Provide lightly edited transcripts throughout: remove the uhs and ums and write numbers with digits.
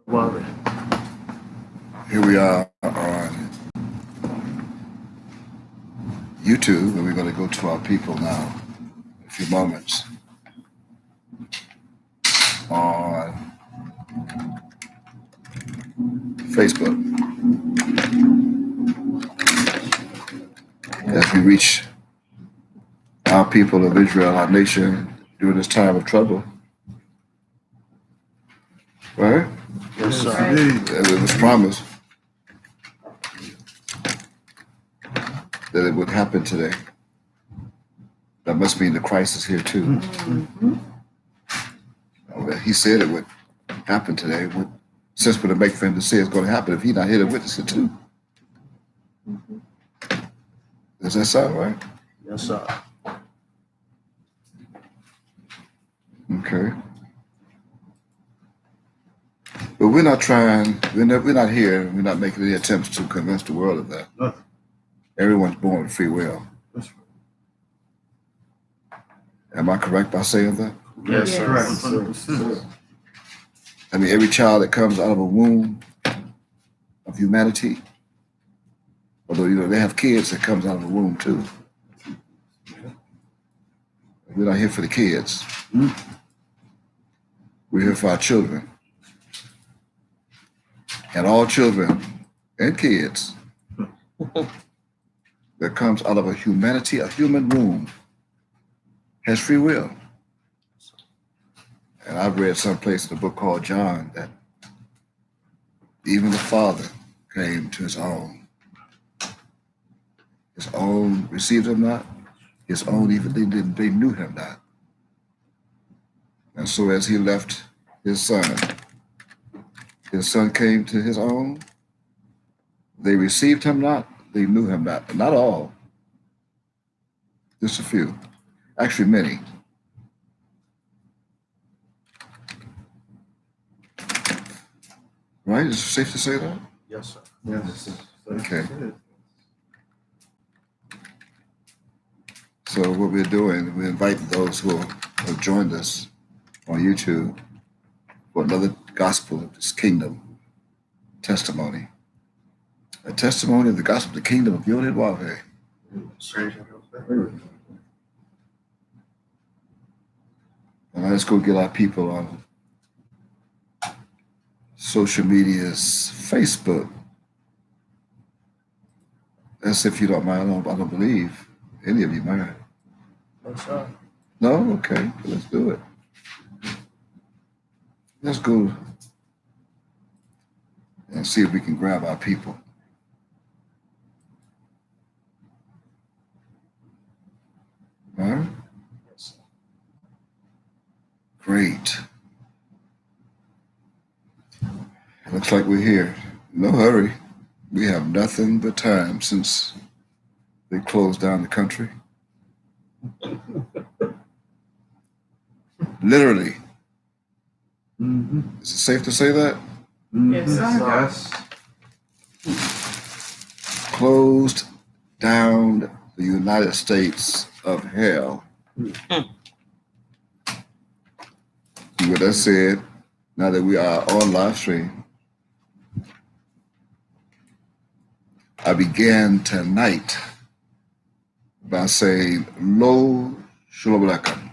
Worry. Here we are on YouTube, and we're going to go to our people now in a few moments on Facebook. As we reach our people of Israel, our nation, during this time of trouble. Right? Yes, sir. And it was promised that it would happen today. That must mean the crisis here too. Mm-hmm. He said it would happen today. What sense would it make for him to say it's going to happen if he's not here to witness it too? Does that sound right? Yes, sir. Okay. But we're not trying, we're not here, we're not making any attempts to convince the world of that. No. Everyone's born with free will. That's right. Am I correct by saying that? Yes, sir. Correct. 100%. I mean, every child that comes out of a womb of humanity, although, they have kids that comes out of the womb too. We're not here for the kids. We're here for our children. And all children and kids that comes out of a human womb has free will. And I've read someplace in a book called John that even the Father came to his own. His own received him not. His own even they knew him not. And so as he left his son came to his own. They received him not. They knew him not. Not all. Just a few. Actually, many. Right? Is it safe to say that? Yes, sir. Yes. Okay. So what we're doing, we invite those who have joined us on YouTube for another gospel of this kingdom testimony. A testimony of the gospel of the kingdom of Yod Wave. And let's go get our people on social media's Facebook. As if you don't mind, I don't believe any of you mind. No, sir. No? Okay, let's do it. Let's go and see if we can grab our people. All right? Yes, sir. Great. Looks like we're here. No hurry. We have nothing but time since they closed down the country. Literally. Mm-hmm. Is it safe to say that? Yes, sir. Yes. Closed down the United States of hell. With that said, now that we are on live stream, I began tonight by saying, Lo Shalom Aleichem.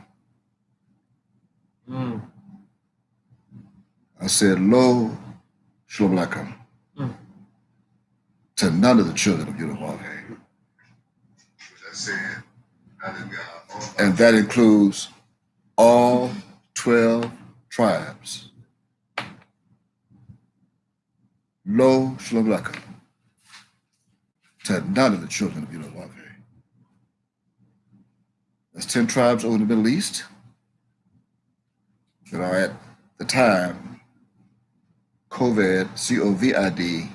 I said, Lo Shalom Aleichem to none of the children of Yudawave. And that includes all 12 tribes. Lo Shalom Aleichem to none of the children of Yudawave. There's 10 tribes over in the Middle East that are at the time COVID, COVID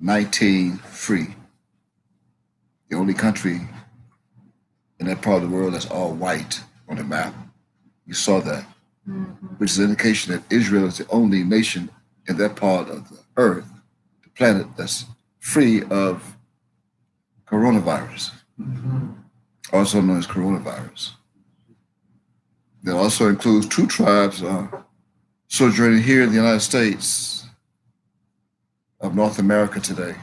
19 free. The only country in that part of the world that's all white on the map. You saw that, which is an indication that Israel is the only nation in that part of the earth, the planet, that's free of coronavirus, also known as coronavirus. That also includes 2 tribes, sojourning here in the United States of North America today,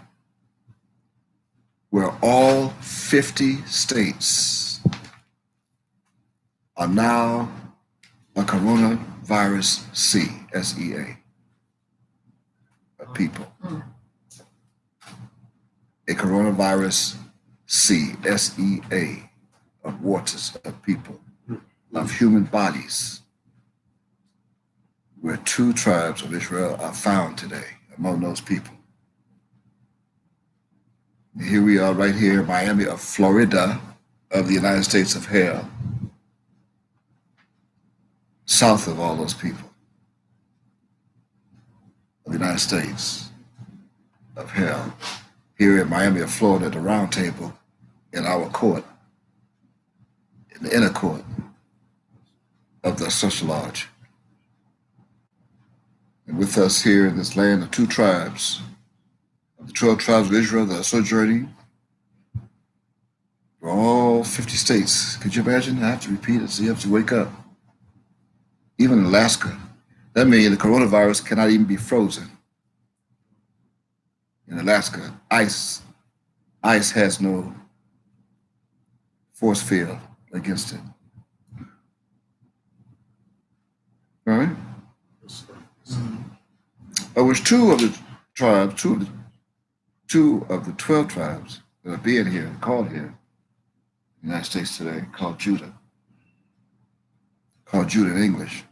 where all 50 states are now a coronavirus C, S-E-A, of people. A coronavirus C, S-E-A, of waters, of people, of human bodies, where 2 tribes of Israel are found today among those people. Here we are right here in Miami of Florida of the United States of hell, south of all those people of the United States of hell. Here in Miami of Florida at the round table in our court, in the inner court of the social lodge. And with us here in this land of 2 tribes, of the 12 tribes of Israel that are sojourning, for all 50 states. Could you imagine? I have to repeat it, so you have to wake up. Even in Alaska, that means the coronavirus cannot even be frozen. In Alaska, ice has no force field against it. All right? Of which 2 of the tribes, 2 of the 12 tribes that are being here, called here, in the United States today, called Judah in English.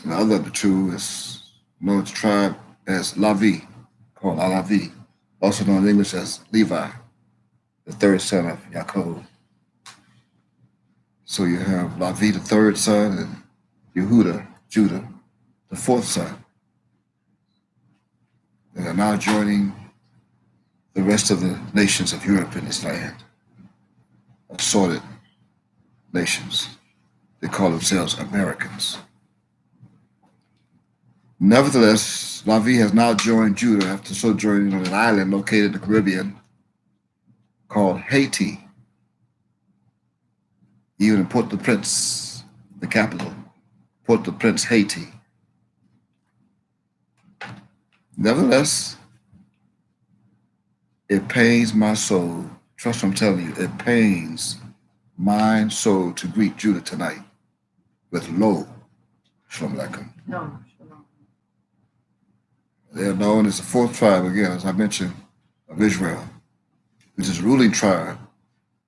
And the other of the 2 is known as the tribe as Lavi, called Alavi, also known in English as Levi, the 3rd son of Yaakov. So you have Lavi, the 3rd son, and Yehuda, Judah, the 4th son. They are now joining the rest of the nations of Europe in this land, assorted nations. They call themselves Americans. Nevertheless, Lavi has now joined Judah after sojourning on an island located in the Caribbean called Haiti, even in Port-au-Prince, the capital, Port-au-Prince, Haiti. Nevertheless, it pains my soul, trust what I'm telling you, it pains my soul to greet Judah tonight with lo, shalom aleichem. No, shalom. They are known as the 4th tribe, again, as I mentioned, of Israel, which is a ruling tribe,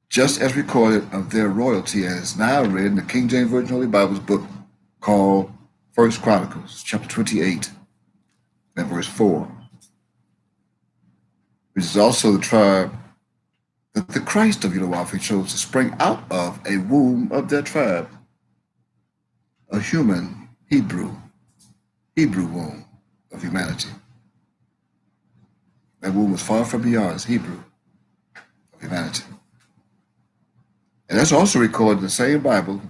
just as recorded of their royalty as now read in the King James Version Holy Bible's book called 1 Chronicles, chapter 28, and verse 4, which is also the tribe that the Christ of Yahuwah chose to spring out of a womb of their tribe, a human Hebrew womb of humanity. That womb was far from beyond, it's Hebrew of humanity. And that's also recorded in the same Bible,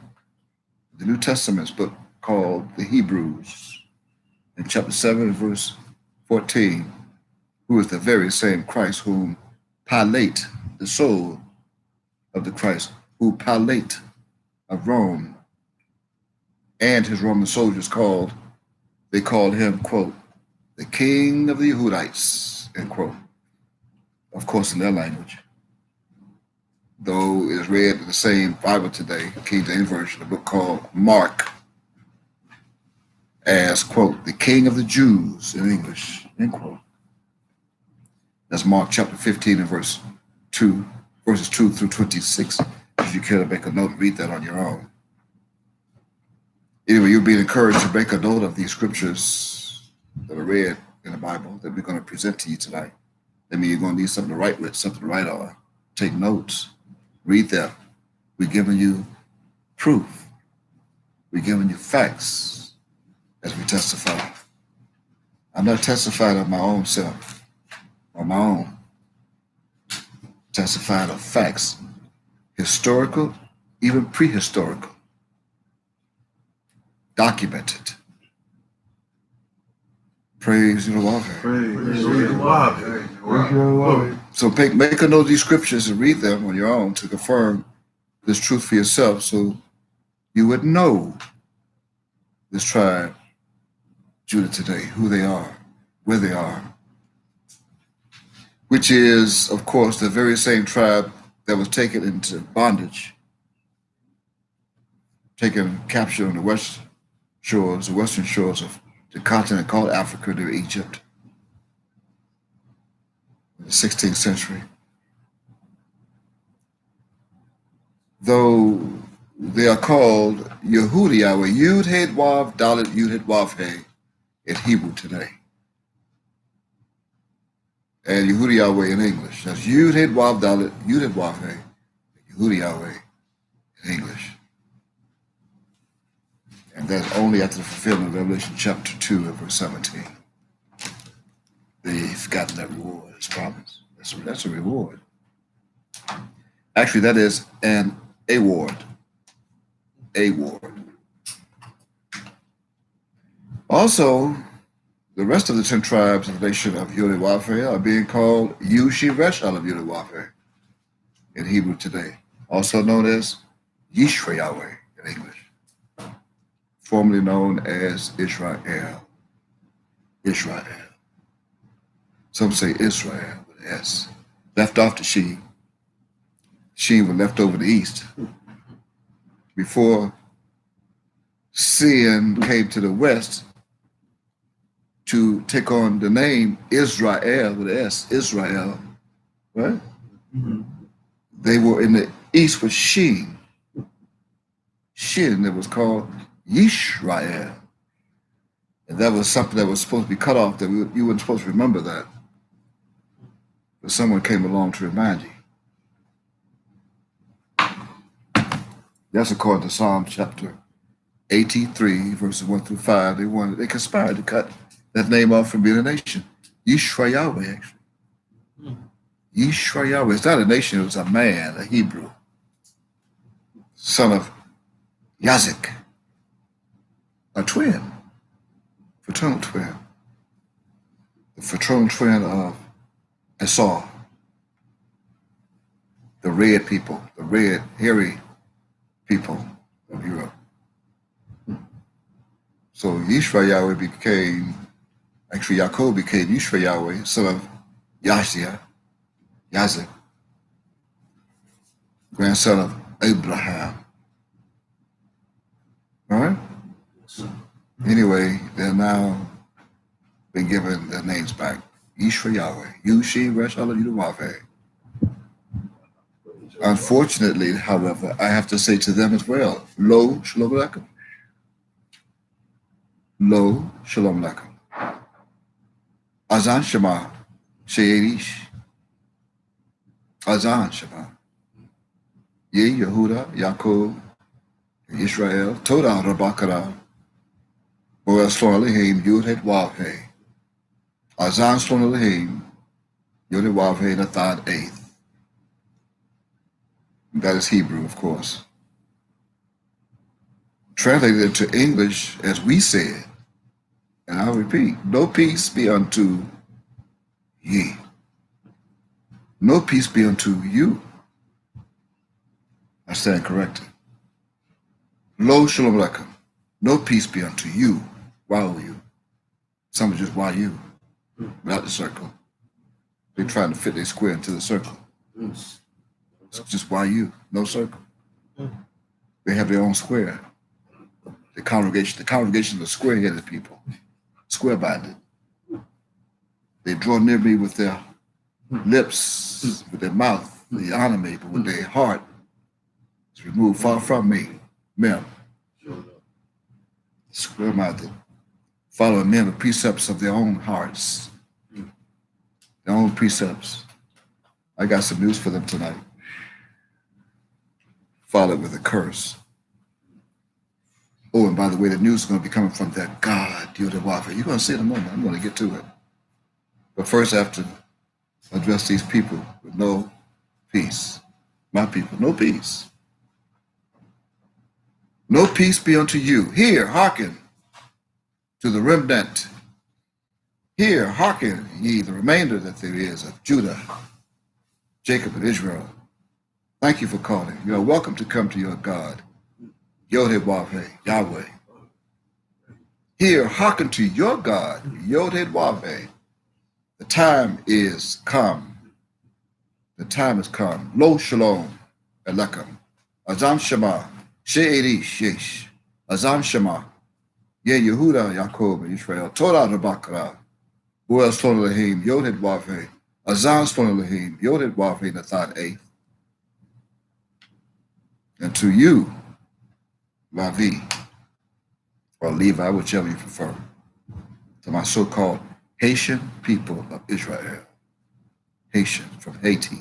the New Testament's book called the Hebrews, in chapter 7, verse 14, who is the very same Christ whom Pilate, the soul of the Christ, who Pilate of Rome and his Roman soldiers called him, quote, the king of the Yehudites, end quote. Of course, in their language. Though it is read in the same Bible today, King James Version, a book called Mark, as, quote, the king of the Jews in English, end quote. That's Mark chapter 15 and verses 2 through 26. If you care to make a note, read that on your own. Anyway, you'll be encouraged to make a note of these scriptures that are read in the Bible that we're going to present to you tonight. That means you're going to need something to write with, something to write on. Take notes, read them. We're giving you proof. We're giving you facts as we testify. I'm not testifying of my own self, on my own. Testifying of facts, historical, even prehistorical, documented. Praise Yahuwah. So make a note of these scriptures and read them on your own to confirm this truth for yourself, so you would know this tribe, Judah today, who they are, where they are, which is, of course, the very same tribe that was taken into bondage, taken captured on the western shores of the continent called Africa during Egypt in the 16th century. Though they are called Yehudi Yahweh, Yud Het Wav Dalet Yud Het Wav He in Hebrew today. And Yehudi Yahweh in English. That's Yud Het Wav Dalet Yud Het Wav He, Yehudi Yahweh in English. And that's only after the fulfillment of Revelation chapter 2 and verse 17. They've gotten that reward, as promised. That's a reward. Actually, that is an award. Award. Also, the rest of the 10 tribes of the nation of Yud Wafe are being called Yushi Reshal of Yud Wafe in Hebrew today, also known as Yishra Yahweh in English, formerly known as Israel. Israel. Some say Israel with an S. Left off the Sheen. Sheen was left over the east. Before sin came to the west to take on the name Israel with an S, Israel, right? Mm-hmm. They were in the east with Sheen. Shin that was called Yishrael. And that was something that was supposed to be cut off, that you weren't supposed to remember that. But someone came along to remind you. That's according to Psalm chapter 83, verses 1 through 5. They conspired to cut that name off from being a nation. Yishra Yahweh, actually. Yishra Yahweh. It's not a nation, it was a man, a Hebrew, son of Yazik, a twin, fraternal twin, the fraternal twin of Esau, the red people, the red, hairy people of Europe. So Yishra Yahweh became, actually Yaakov became Yishra Yahweh, son of Yazik, grandson of Abraham. All right? Anyway, they're now been given their names back. Yishra Yahweh, Yushi Reshal Yudawafe. Unfortunately, however, I have to say to them as well, Lo Shalom Aleichem. Lo Shalom Aleichem. Azan Shema She'erish. Azan Shema. Ye Yehuda, Yaakov, Israel, Toda Rabakara, Boaz Slon Elohim, Yud Het Wav He. Azan Slon Elohim, Yud Het Wav He, Nathad 8th. That is Hebrew, of course. Translated into English as we said, and I'll repeat, no peace be unto ye. No peace be unto you. I stand corrected. Lo Shalom Aleichem. No peace be unto you. Why are you? Some are just why you, without the circle. They're trying to fit their square into the circle. It's just why you, no circle. They have their own square. The congregation of square-headed people, square-minded. They draw near me with their lips, with their mouth. They honor me, but with their heart, it's removed far from me. Mem. Square-minded. Following men the precepts of their own hearts, their own precepts. I got some news for them tonight. Followed with a curse. Oh, and by the way, the news is going to be coming from that God, Yud Wafa. You're going to see it in a moment. I'm going to get to it. But first, I have to address these people with no peace. My people, no peace. No peace be unto you. Hear, hearken to the remnant. Hear, hearken ye the remainder that there is of Judah, Jacob, and Israel. Thank you for calling. You are welcome to come to your God. Yod Wafe, Yahweh. Hear, hearken to your God, Yod-Heh-Wav-Heh. The time is come. The time has come. Lo shalom aleichem. Azam Shema. She'eri shesh. Azam Shema. Ye Yehuda, Yaakov, and Israel. Torah Rabakara. Boel Slon Elohim. Yod-Heh-Wav-Heh. Azam Slon Elohim. Yod-Heh-Wav-Heh. Nathan 8. And to you, Lavi, or Levi, whichever you prefer, to my so-called Haitian people of Israel. Haitian from Haiti,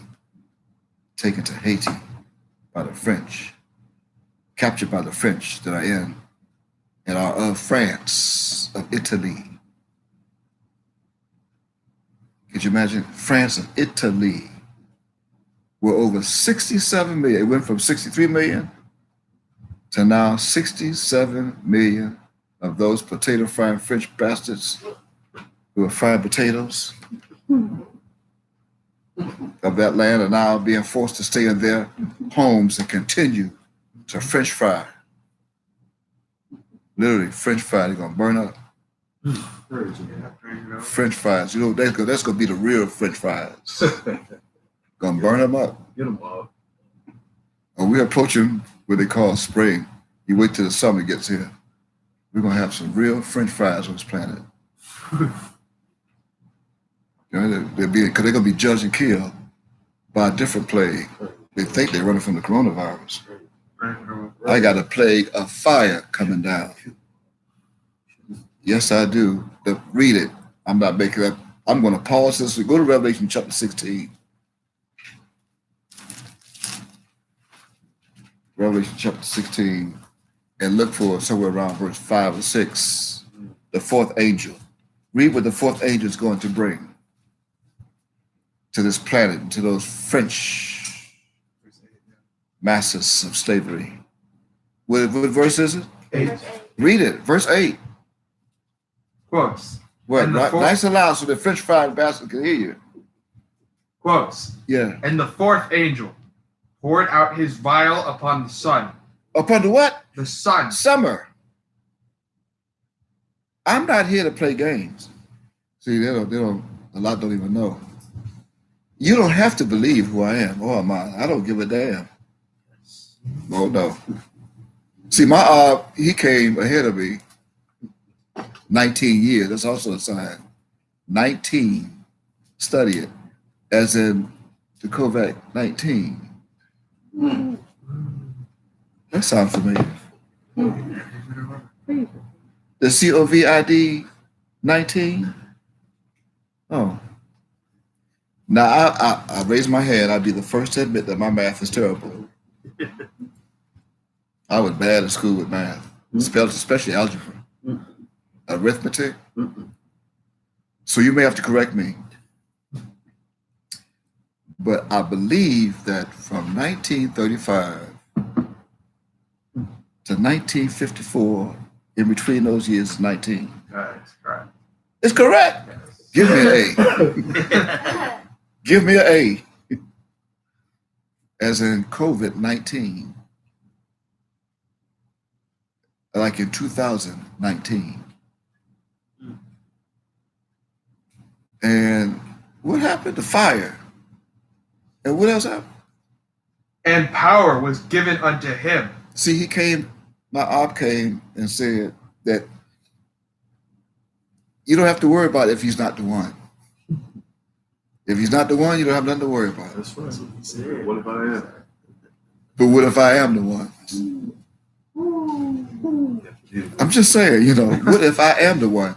taken to Haiti by the French, captured by the French that are in and are of France, of Italy. Could you imagine? France and Italy were over 67 million. It went from 63 million to now 67 million of those potato frying French bastards who are frying potatoes of that land are now being forced to stay in their homes and continue to French fry. Literally, French fry, they're gonna burn up. French fries, you know, that's gonna be the real French fries. Gonna burn them up. Get them up. And we're approaching what they call spring. You wait till the summer gets here. We're gonna have some real French fries on this planet. You know, because they're gonna be judged and killed by a different plague. They think they're running from the coronavirus. I got a plague of fire coming down. Yes, I do. Read it. I'm not making up. I'm going to pause this. Go to Revelation chapter 16. Revelation chapter 16, and look for somewhere around verse 5 or 6. The fourth angel. Read what the fourth angel is going to bring to this planet, to those French masters of slavery. What verse is it? 8. Read it. Verse 8. Quotes. What? And the fourth- Nice and loud so the French fried bastard can hear you. Quotes. Yeah. And the fourth angel poured out his vial upon the sun. Upon the what? The sun. Summer. I'm not here to play games. See, they don't, a lot don't even know. You don't have to believe who I am. Oh, I don't give a damn. Oh, no. See, he came ahead of me 19 years. That's also a sign. 19. Study it. As in the COVID-19. That sounds familiar. The COVID 19? Oh. Now, I raise my hand. I'd be the first to admit that my math is terrible. I was bad at school with math, especially algebra, arithmetic. So you may have to correct me. But I believe that from 1935 to 1954, in between those years, is 19. That's correct. It's correct. Yes. Give me an A. Give me an A. As in COVID-19. Like in 2019. And what happened? The fire. And what else happened? And power was given unto him. See, my op came and said that you don't have to worry about it if he's not the one. If he's not the one, you don't have nothing to worry about. That's what he said. What if I am? But what if I am the one? I'm just saying, what if I am the one?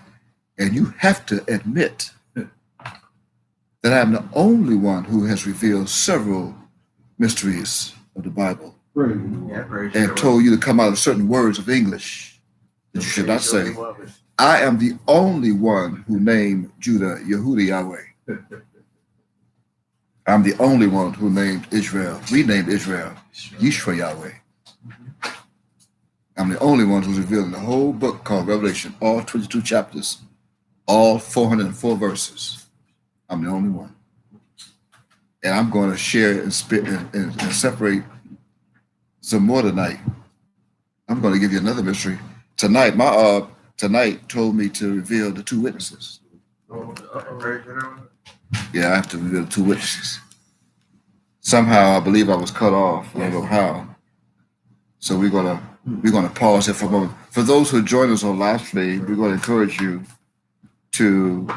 And you have to admit that I'm the only one who has revealed several mysteries of the Bible Yeah, very and told you to come out of certain words of English that you should not say. I am the only one who named Judah Yehuda Yahweh. I'm the only one who named Israel, renamed Israel, Yishra Yahweh. I'm the only one who's revealed in the whole book called Revelation, all 22 chapters, all 404 verses. I'm the only one. And I'm going to share and separate some more tonight. I'm going to give you another mystery. Tonight, tonight told me to reveal the two witnesses. Very good. Yeah, I have to reveal the two witnesses. Somehow, I believe I was cut off. I don't know how. So we're gonna pause here for a moment. For those who join us on live stream, we're gonna encourage you to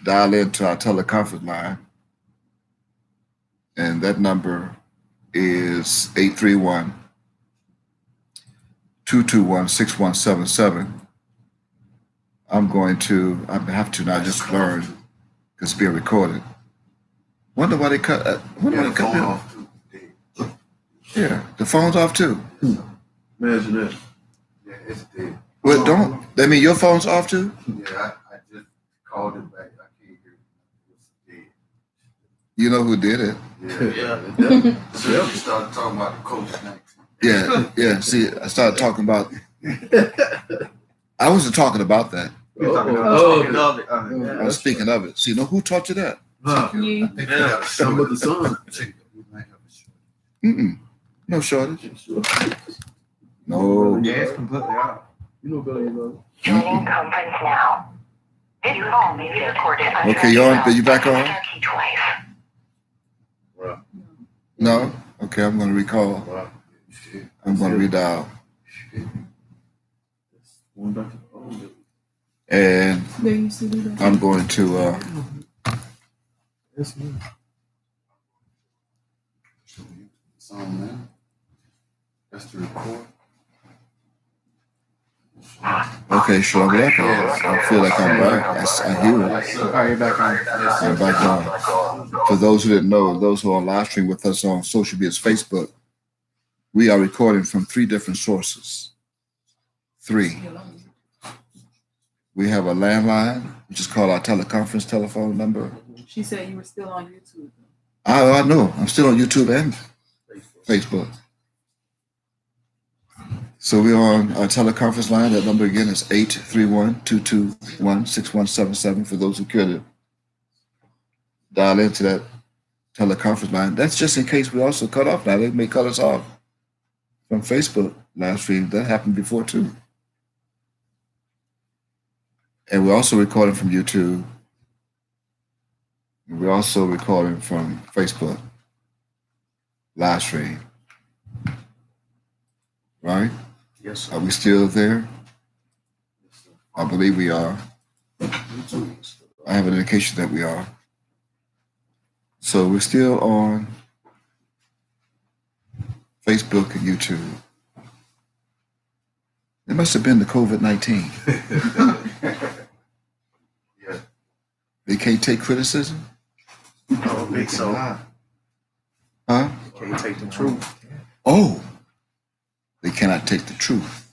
dial into our teleconference line, and that number is 831-221-6177. I have to now just learn because it's being recorded. Wonder why they cut that. Yeah, the phone's off too. Imagine that. Yeah, it's dead. Well, don't. That mean your phone's off too? Yeah, I just called it back. I can't hear it. It's dead. You know who did it? Yeah. So you started talking about the COVID-19. Yeah. See, I started talking about. I wasn't talking about that. I was speaking of it. See, who taught you that? You. I think we got a Talking about the short. sun. I think we might have a short. No shortage. No. Yeah, it's completely off. You know better than that. Joining conference now. This call may be recorded. Okay, you on? Are you back on? Key twice. Right. No. Okay, I'm going to recall. Right. Shit. I'm going to redial, Going back to the old. and They used to do that. I'm going to. That's me. It's on now. That's the record. Okay, should I be back on? I feel like I'm back. I hear it. Yes, sir. All right, you're back on. I'm back on. For those who didn't know, those who are live stream with us on social media's Facebook, we are recording from 3 different sources. 3. We have a landline, which is called our teleconference telephone number. She said you were still on YouTube. I know. I'm still on YouTube and Facebook. So we're on our teleconference line. That number again is 831-221-6177 for those who could dial into that teleconference line. That's just in case we also cut off now. They may cut us off from Facebook live stream. That happened before too. And we're also recording from YouTube. We're also recording from Facebook live stream. Right? Yes, sir. Are we still there? I believe we are. I have an indication that we are. So we're still on Facebook and YouTube. It must have been the COVID-19. Yeah. They can't take criticism? I don't think so. Huh? Can't take the truth. Oh, they cannot take the truth.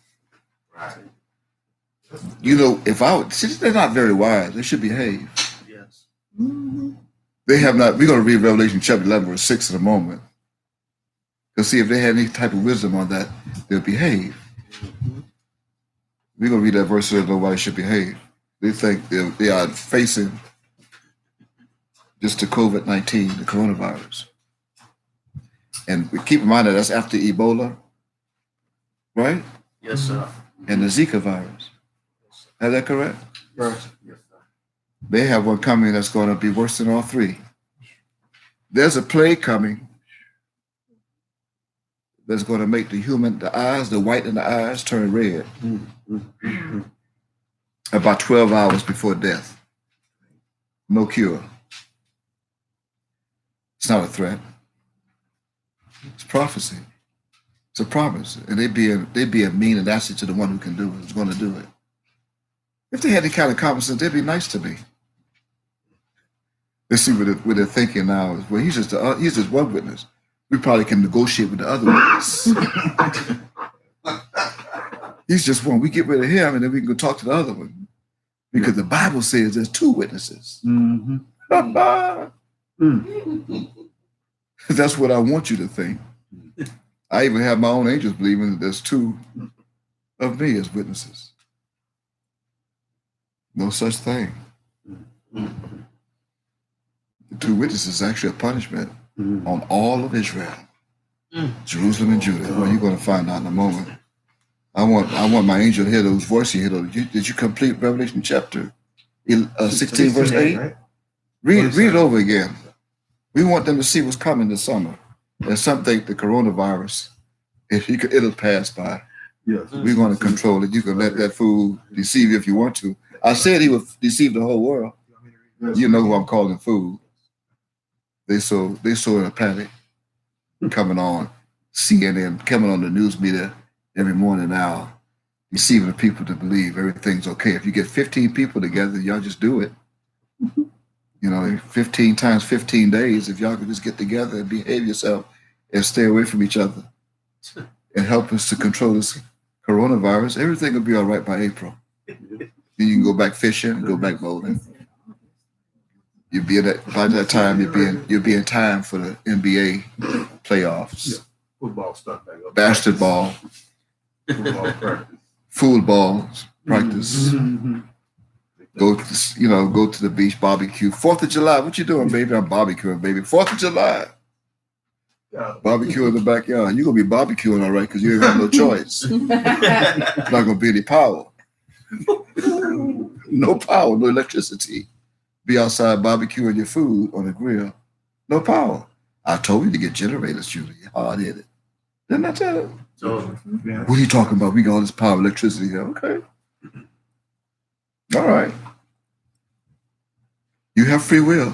Right. If they're not very wise, they should behave. Yes. They have not. We're going to read Revelation chapter 11, verse 6 in a moment. Because see, if they had any type of wisdom on that, they'll behave. We're going to read that verse so that nobody should behave. They think they are facing just the COVID-19, the coronavirus. And we keep in mind that that's after Ebola, right? Yes, sir. And the Zika virus. Is that correct? Yes, sir. They have one coming that's going to be worse than all 3. There's a plague coming that's going to make the white in the eyes turn red about 12 hours before death. No cure. It's not a threat. It's prophecy. It's a promise. And they'd be a mean and nasty to the one who can do it, who's going to do it. If they had any kind of common sense, they'd be nice to me. Let's see what they're thinking now. Is, well, he's just one witness. We probably can negotiate with the other witness. He's just one. We get rid of him, and then we can go talk to the other one. Because the Bible says there's 2 witnesses. That's what I want you to think. I even have my own angels believing that there's 2 of me as witnesses. No such thing. The 2 witnesses is actually a punishment on all of Israel, Jerusalem and Judah. Well, you're going to find out in a moment. I want my angel to hear those voices. Hear those. Did you complete Revelation chapter 16, verse 8? Right? Read it over again. We want them to see what's coming this summer. And some think the coronavirus, it'll pass by. Yes. We're going to control it. You can let that fool deceive you if you want to. I said he would deceive the whole world. You know who I'm calling fool. They so in a panic coming on CNN, coming on the news media every morning now, deceiving the people to believe everything's okay. If you get 15 people together, y'all just do it. 15 times 15 days, if y'all could just get together and behave yourself and stay away from each other and help us to control this coronavirus, everything will be all right by April. Then you can go back fishing and go back bowling. You'll be by that time you'll be in time for the NBA playoffs. Yeah. Football start back up. Basketball, Football practice. football practice. Mm-hmm. Go to the beach, barbecue. 4th of July, what you doing, baby? I'm barbecuing, baby. 4th of July, barbecue in the backyard. You're gonna be barbecuing, all right, because you ain't got no choice. Not gonna be any power. No power, no electricity. Be outside barbecuing your food on the grill. No power. I told you to get generators, Julie. Hard-headed. Didn't I tell you? So, yeah. What are you talking about? We got all this power, electricity here. Okay. All right. You have free will.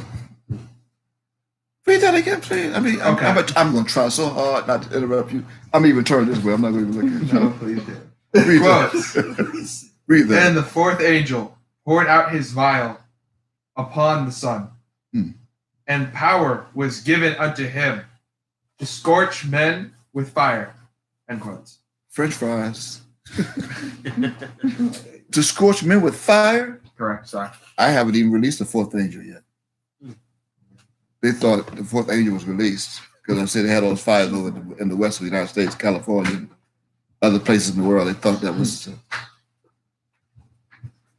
Read that again, please. I mean, Okay. I'm going to try so hard not to interrupt you. I'm even turning this way. I'm not going to look at you. No, please, Dad. Read Quotes. that. Read that. Then the fourth angel poured out his vial upon the sun, and power was given unto him to scorch men with fire. End quotes. French fries. To scorch men with fire? Correct. Sorry. I haven't even released the fourth angel yet. They thought the fourth angel was released because I said they had all those fires over in the west of the United States, California, and other places in the world. They thought that was.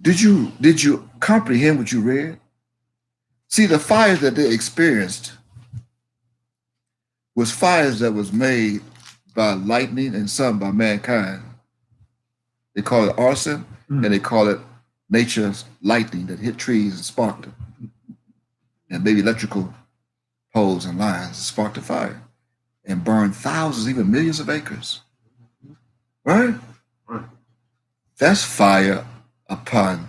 Did you comprehend what you read? See, the fires that they experienced was fires that was made by lightning and sun by mankind. They call it arson, and they call it nature's lightning that hit trees and sparked them. And maybe electrical poles and lines and sparked a fire and burned thousands, even millions of acres. Right? That's fire upon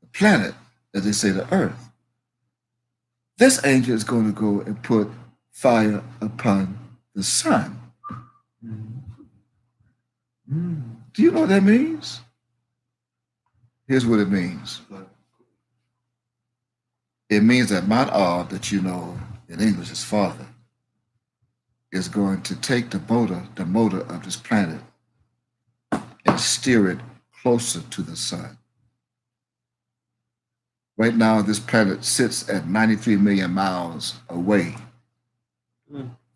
the planet, as they say, the earth. This angel is going to go and put fire upon the sun. Do you know what that means? Here's what it means. It means that Mount Ob, that you know in English is Father, is going to take the motor of this planet and steer it closer to the sun. Right now, this planet sits at 93 million miles away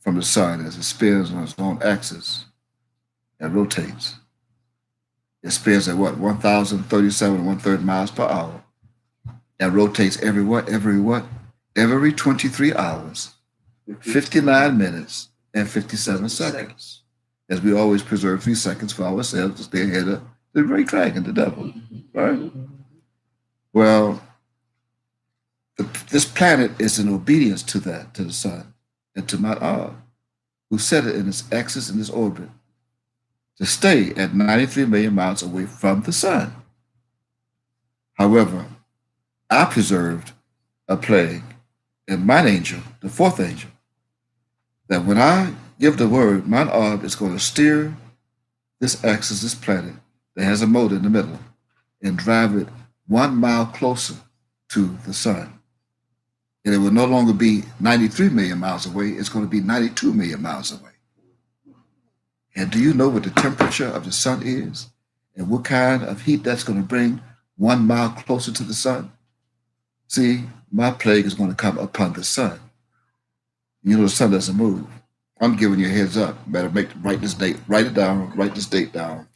from the sun as it spins on its own axis and rotates. It spins at 1,037 1/3 miles per hour and rotates every 23 hours, 59 minutes, and 57 seconds. As we always preserve 3 seconds for ourselves to stay ahead of the great dragon, the devil, right? Well, this planet is in obedience to that, to the sun, and to Mount Ob, who set it in its axis in its orbit to stay at 93 million miles away from the sun. However, I preserved a plague in mine angel, the fourth angel, that when I give the word, Mount Ob is going to steer this axis, this planet that has a motor in the middle, and drive it 1 mile closer to the sun. And it will no longer be 93 million miles away, it's going to be 92 million miles away. And do you know what the temperature of the sun is? And what kind of heat that's going to bring 1 mile closer to the sun? See, my plague is going to come upon the sun. You know the sun doesn't move. I'm giving you a heads up. Better write this date, write it down, write this date down.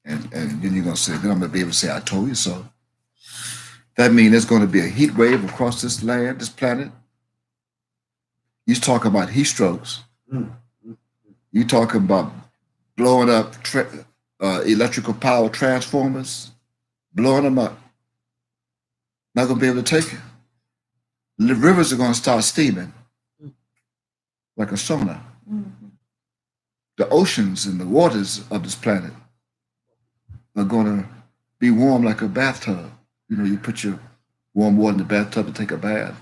And then you're going to say, then I'm going to be able to say, I told you so. That means there's going to be a heat wave across this land, this planet. You talk about heat strokes. You talking about blowing up electrical power transformers, blowing them up. Not going to be able to take it. The rivers are going to start steaming like a sauna. The oceans and the waters of this planet are going to be warm like a bathtub. You know, you put your warm water in the bathtub to take a bath.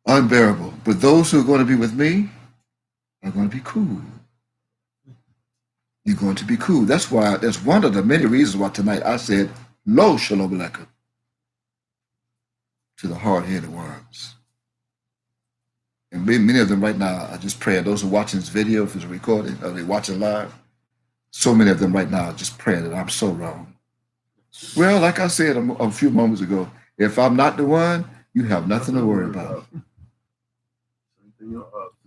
Unbearable. But those who are going to be with me are going to be cool. You're going to be cool. That's why, that's one of the many reasons why tonight I said, Lo Shalom Aleichem to the hard-headed worms. And many of them right now are just praying. Those who are watching this video, if it's a recording, or they're watching live, so many of them right now are just praying that I'm so wrong. Well, like I said a few moments ago, if I'm not the one, you have nothing to worry about.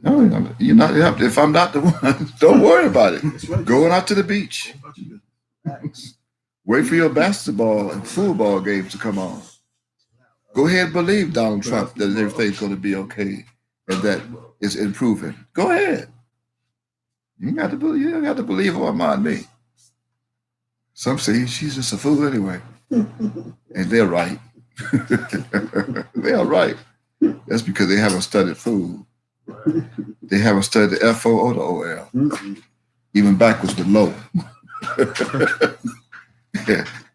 No, you're not. If I'm not the one, don't worry about it. Going out to the beach. Wait for your basketball and football games to come on. Go ahead and believe Donald Trump that everything's going to be okay and that it's improving. Go ahead. You don't got to believe or mind me. Some say she's just a fool anyway. And they're right. They're right. That's because they haven't studied food. They haven't studied the FO or the OL. Even backwards with low.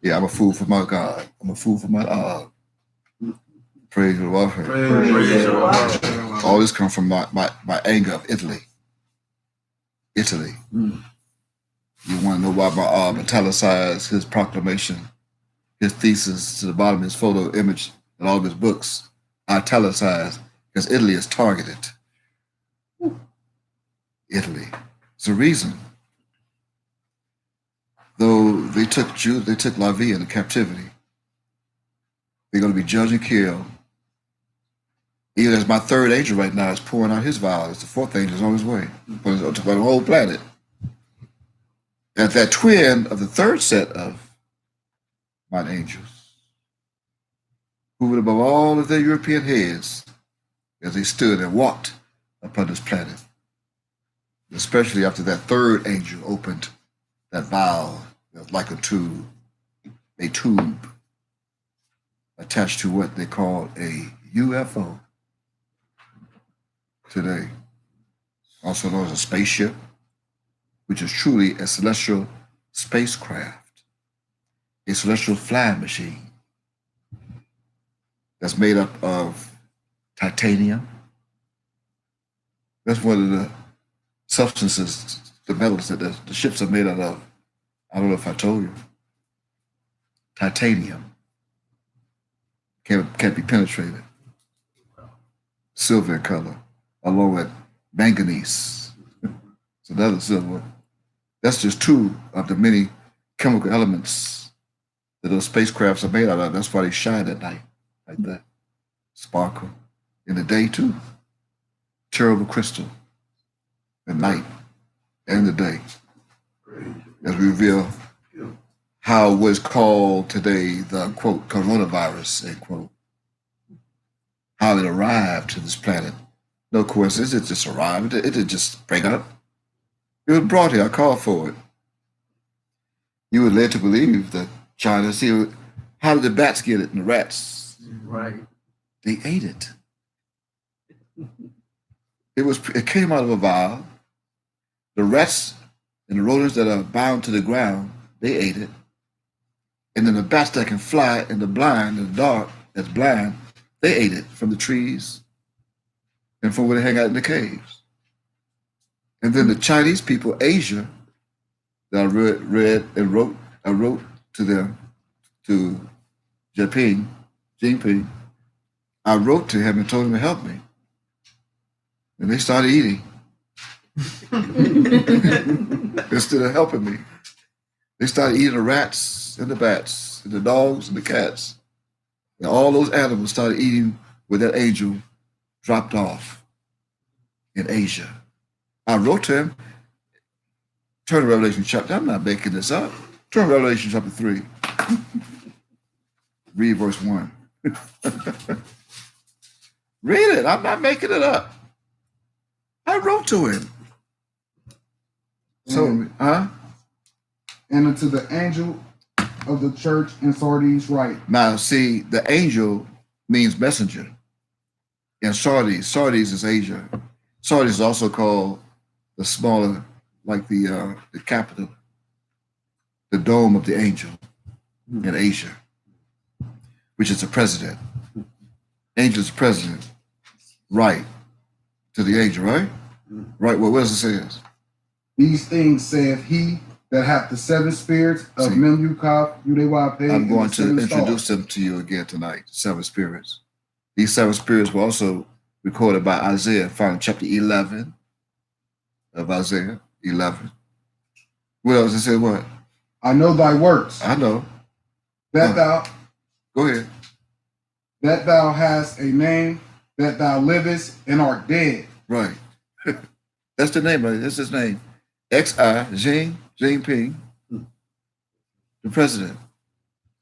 Yeah, I'm a fool for my God. I'm a fool for my Praise the Lord. All this comes from my anger of Italy. Italy. You want to know why my italicized his proclamation, his thesis to the bottom of his photo image and all of his books, italicized, because Italy is targeted. Italy. It's a reason. Though they took La Vie into captivity, they're going to be judged and killed. Even as my third angel right now is pouring out his vials, the fourth angel is on his way for the whole planet. And that twin of the third set of my angels, who would above all of their European heads as they stood and walked upon this planet, especially after that third angel opened that vial like a tube attached to what they call a UFO today, also known as a spaceship, which is truly a celestial spacecraft, a celestial flying machine that's made up of titanium. That's one of the substances, the metals that the ships are made out of. I don't know if I told you. Titanium. Can't be penetrated. Silver in color, along with manganese. It's another silver. That's just two of the many chemical elements that those spacecrafts are made out of. That's why they shine at night, like that. Sparkle. In the day, too. Terrible crystal. At night and the day. As we reveal how was called today the, quote, coronavirus, end quote. How it arrived to this planet. No coincidence, it just arrived. It didn't just spring up. It was brought here. I called for it. You were led to believe that China, see, how did the bats get it and the rats? Right. They ate it. It came out of a vial. The rats and the rodents that are bound to the ground, they ate it. And then the bats that can fly in the blind, in the dark, that's blind, they ate it from the trees and from where they hang out in the caves. And then the Chinese people, Asia, that I read and wrote to them, to Jinping, I wrote to him and told him to help me. And they started eating. Instead of helping me. They started eating the rats and the bats and the dogs and the cats. And all those animals started eating where that angel dropped off in Asia. I wrote to him, turn to Revelation chapter, I'm not making this up. Turn to Revelation chapter 3. Read verse 1. Read it, I'm not making it up. I wrote to him. So, huh? And unto the angel of the church in Sardis write. Now, see, the angel means messenger. And Sardis is Asia. Sardis is also called the smaller, like the capital, the dome of the angel in Asia, which is the president. Angel is the president. Right. To the angel, right? Right. Well, what does it say? These things saith he that hath the seven spirits of See. Memukah, Udewape. I'm going to introduce them to you again tonight, seven spirits. These seven spirits were also recorded by Isaiah, found in chapter 11 of Isaiah 11. What else? It said what? I know thy works, I know. that thou Go ahead. that thou hast a name, that thou livest and art dead. Right. That's the name of it. That's his name. X.I. Jinping, the president.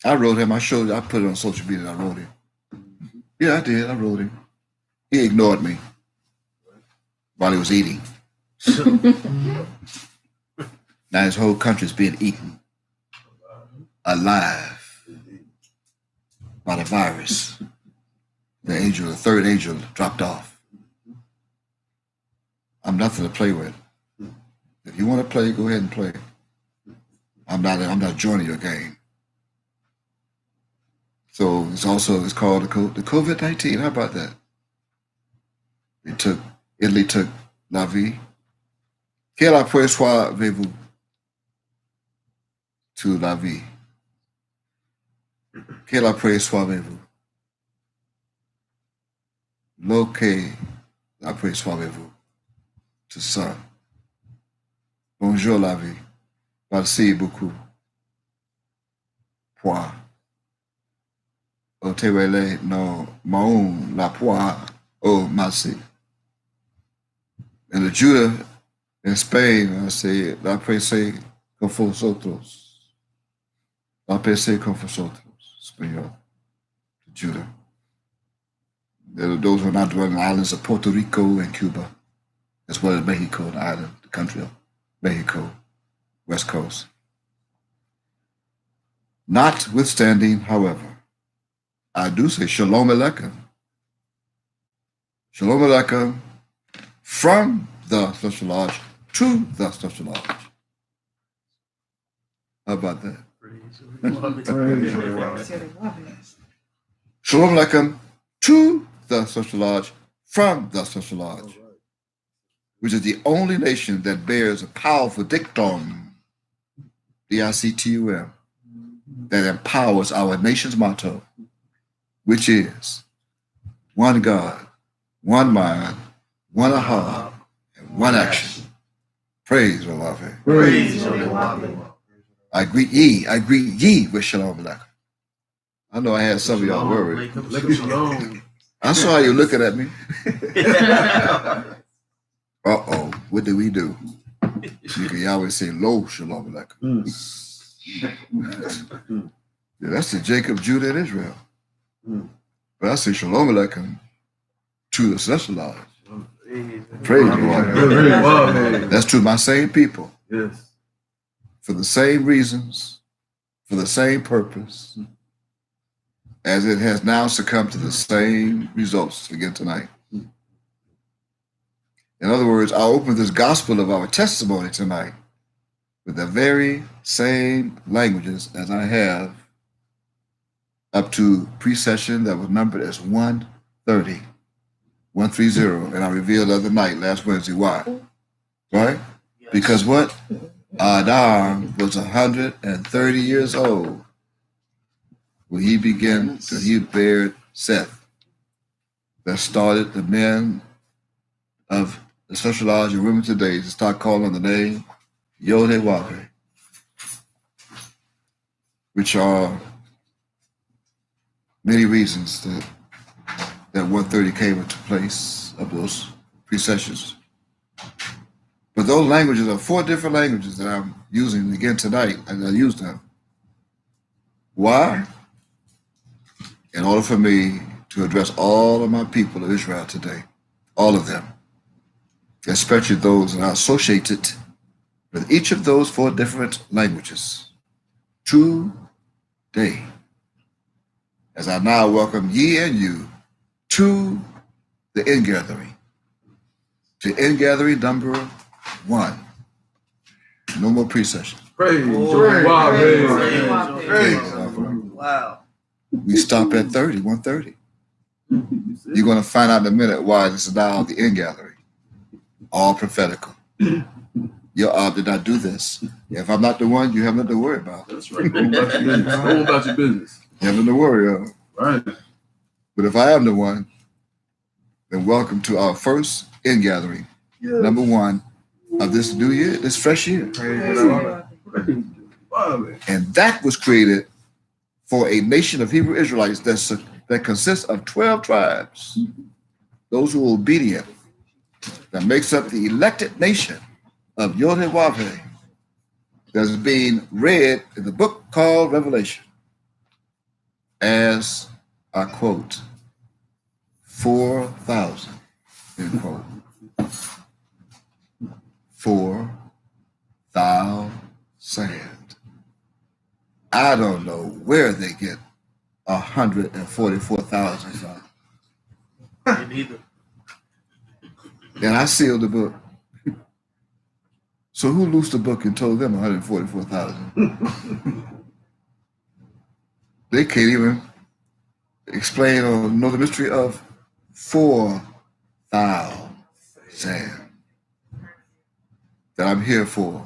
I wrote him. I showed it. I put it on social media. I wrote him. Yeah, I did. I wrote him. He ignored me while he was eating. Now his whole country's being eaten alive by the virus. The angel, the third angel, dropped off. I'm nothing to play with. If you want to play, go ahead and play. I'm not joining your game. So it's called the COVID-19. How about that? Italy took la vie. Quelle apercevez-vous to la vie? Quelle apercevez-vous? Lo que apercevez-vous to ça? Bonjour la vie. Merci beaucoup. Pois. Otewele no maun la pois. Oh, merci. And the Judah in Spain, I say, la prece con vosotros. La prece con vosotros. Español. Judah. Those who are not dwelling in the islands of Puerto Rico and Cuba, as well as Mexico, the country of Mexico, West Coast. Notwithstanding, however, I do say Shalom Aleichem. Shalom Aleichem from the Celestial Lodge to the Celestial Lodge. How about that? Shalom Aleichem to the Celestial Lodge from the Celestial Lodge, which is the only nation that bears a powerful dictum, D-I-C-T-U-M, that empowers our nation's motto, which is one God, one mind, one heart, and one action. Praise Allah. Praise I greet ye with Shalom Aleichem. I know I had some of y'all worried. I saw you looking at me. Uh-oh, what did we do? You can always say, Lo Shalom Aleichem. Yeah, that's the Jacob, Judah, and Israel. But I say Shalom Aleichem to the Celestial Lodge. Praise the Lord. That's to my same people. Yes. For the same reasons, for the same purpose, as it has now succumbed to the same results again tonight. In other words, I'll open this gospel of our testimony tonight with the very same languages as I have up to pre-session that was numbered as 130, and I revealed the other night, last Wednesday, why? Right? Because what? Adam was 130 years old when he began to bear Seth, that started the men of the Celestial Lodge and women today to start calling the name Yod-Heh-Wav-Heh, which are many reasons that 130 came into place of those pre-sessions. But those languages are 4 different languages that I'm using again tonight, and I use them. Why? In order for me to address all of my people of Israel today, all of them, especially those that are associated with each of those 4 different languages today. As I now welcome ye and you to the ingathering, to ingathering number 1. No more pre-session. Praise Praise, Wow, praise, praise. praise. Praise. Wow. We stop at 1:30. You're going to find out in a minute why this is now the ingathering. All prophetical. Your Ab did not do this. If I'm not the one, you have nothing to worry about. That's right. Go on about your business. Go on about your business. You have nothing to worry about. Right. But if I am the one, then welcome to our first ingathering, number 1 of this new year, this fresh year. Praise the Lord. Praise wow, man. And that was created for a nation of Hebrew Israelites that consists of 12 tribes, those who are obedient, that makes up the elected nation of Yod-Heh-Wav-Heh, that's being read in the book called Revelation as, I quote, 4,000, end quote. 4,000. I don't know where they get 144,000 from. Neither. And I sealed the book. So who loosed the book and told them 144,000? They can't even explain or know the mystery of 4,000 that I'm here for.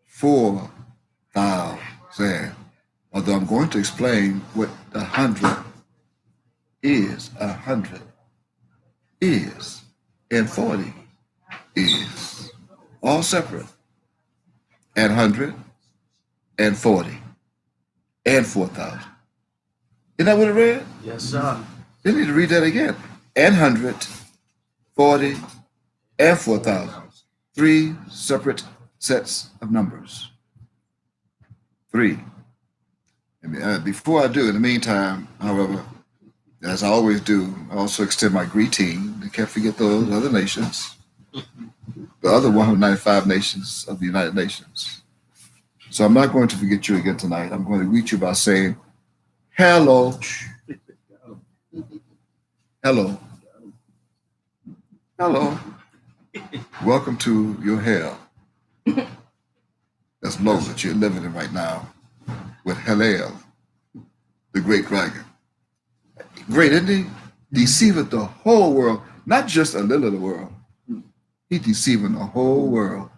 4,000. Although I'm going to explain what 100 is. 100 is. And 40 is. All separate. And 100 and 40 and 4,000. Isn't that what it read? Yes, sir. They need to read that again. And 100, 40, and 4,000. 3 separate sets of numbers. 3. And before I do, in the meantime, however, as I always do, I also extend my greeting. I can't forget those other nations, the other 195 nations of the United Nations. So I'm not going to forget you again tonight. I'm going to greet you by saying, hello. Hello. Hello. Welcome to your hell. That's low that you're living in right now with Hellel, the great dragon. Great, isn't he? Deceiveth the whole world, not just a little of the world. He's deceiving the whole world.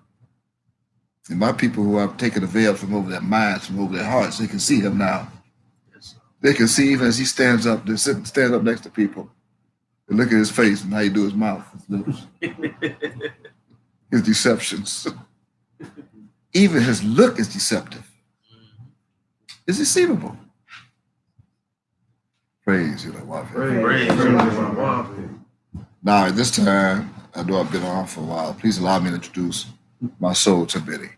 And my people who have taken the veil from over their minds, from over their hearts, they can see him now. They can see even as he stands up, stands up next to people. And look at his face and how he do his mouth, his lips. His deceptions. Even his look is deceptive. It's deceivable. Praise you, Lord. Praise wow. Now, at this time, I know I've been on for a while. Please allow me to introduce my soul to Biddy.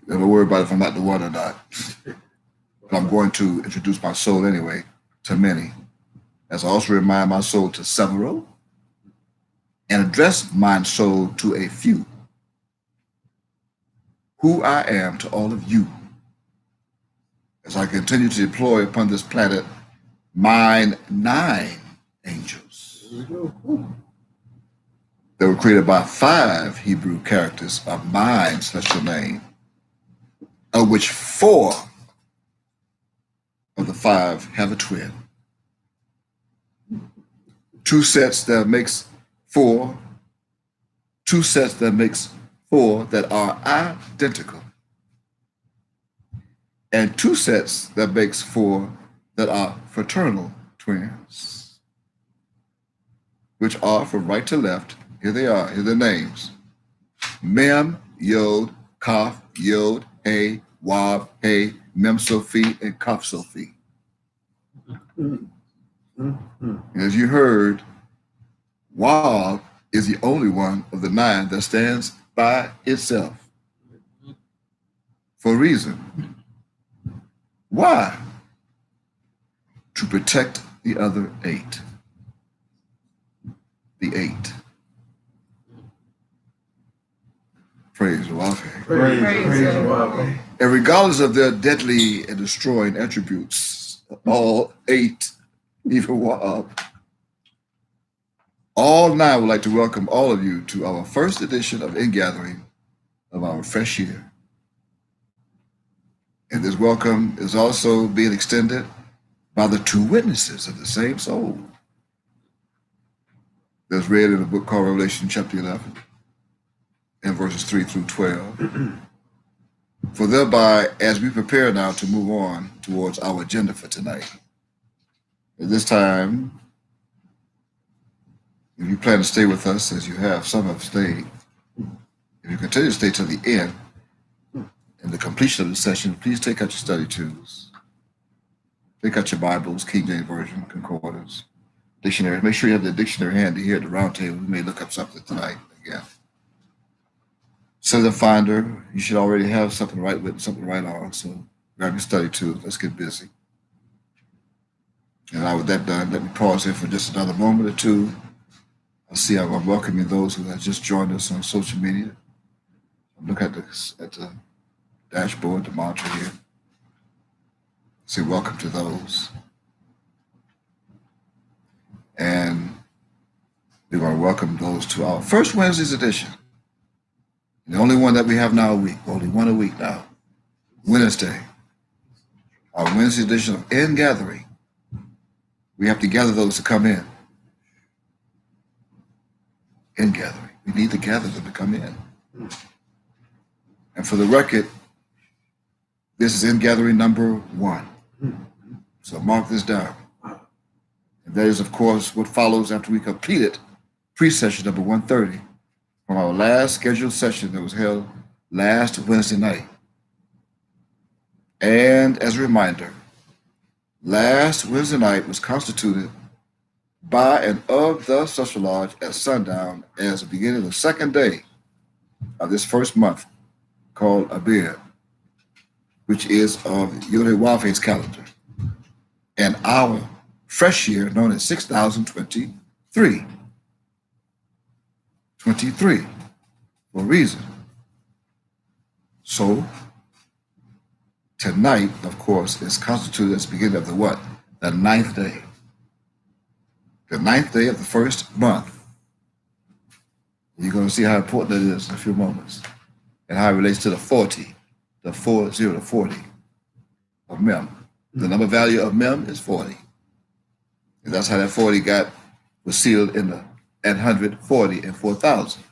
Never worry about if I'm not the one or not. But I'm going to introduce my soul anyway to many, as I also remind my soul to several and address my soul to a few. Who I am to all of you, as I continue to deploy upon this planet mine 9 angels that were created by 5 Hebrew characters of mine celestial name, of which 4 of the 5 have a twin. 2 sets that makes 4, 2 sets that makes 4 that are identical, and 2 sets that makes 4 that are fraternal twins, which are from right to left. Here they are, here are their names. Mem, Yod, Kaf, Yod, Hey, Wab, Hey, Mem Sophie, and Kaf Sophie. As you heard, Wab is the only one of the 9 that stands by itself. For a reason. Why? To protect the other 8. The 8. Praise Yahweh. And regardless of their deadly and destroying attributes, all 8, even Wahab, all 9 would like to welcome all of you to our first edition of Ingathering of our fresh year. And this welcome is also being extended by the 2 witnesses of the same soul. That's read in a book called Revelation chapter 11 and verses 3 through 12. For thereby, as we prepare now to move on towards our agenda for tonight, at this time, if you plan to stay with us as you have, some have stayed, if you continue to stay till the end, in the completion of the session, please take out your study tools. Take out your Bibles, King James Version, concordance, dictionary. Make sure you have the dictionary handy here at the round table. We may look up something tonight again. So the finder, you should already have something to write with, something to write on. So grab your study tools. Let's get busy. And now with that done, let me pause here for just another moment or two. I see how I'm welcoming those who have just joined us on social media. Look at the dashboard, the monitor here. Say welcome to those. And we're going to welcome those to our first Wednesday's edition. The only one that we have now a week, only one a week now. Wednesday. Our Wednesday edition of Ingathering. We have to gather those to come in. Ingathering. We need to gather them to come in. And for the record, this is Ingathering number 1. So mark this down. And that is, of course, what follows after we completed pre-session number 130 from our last scheduled session that was held last Wednesday night. And as a reminder, last Wednesday night was constituted by and of the social lodge at sundown as the beginning of the second day of this first month called Abir, which is of Yodhe-Wafe's calendar, and our fresh year known as 6023. 23 for a reason. So tonight, of course, is constituted as the beginning of the what? The 9th day. The 9th day of the first month. You're going to see how important that is in a few moments and how it relates to the 40, the 40 of Mem. The number value of Mem is 40. And that's how that 40 was sealed in the 140 and 4,000.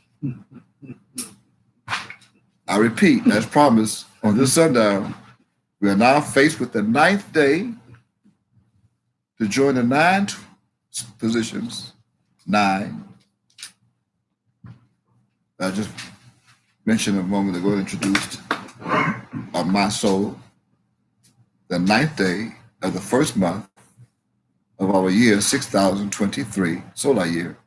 I repeat, as promised, on this sundown, we are now faced with the 9th day to join the 9 positions, 9. I just mentioned a moment ago, introduced of my soul, the 9th day of the first month of our year 6023 solar year,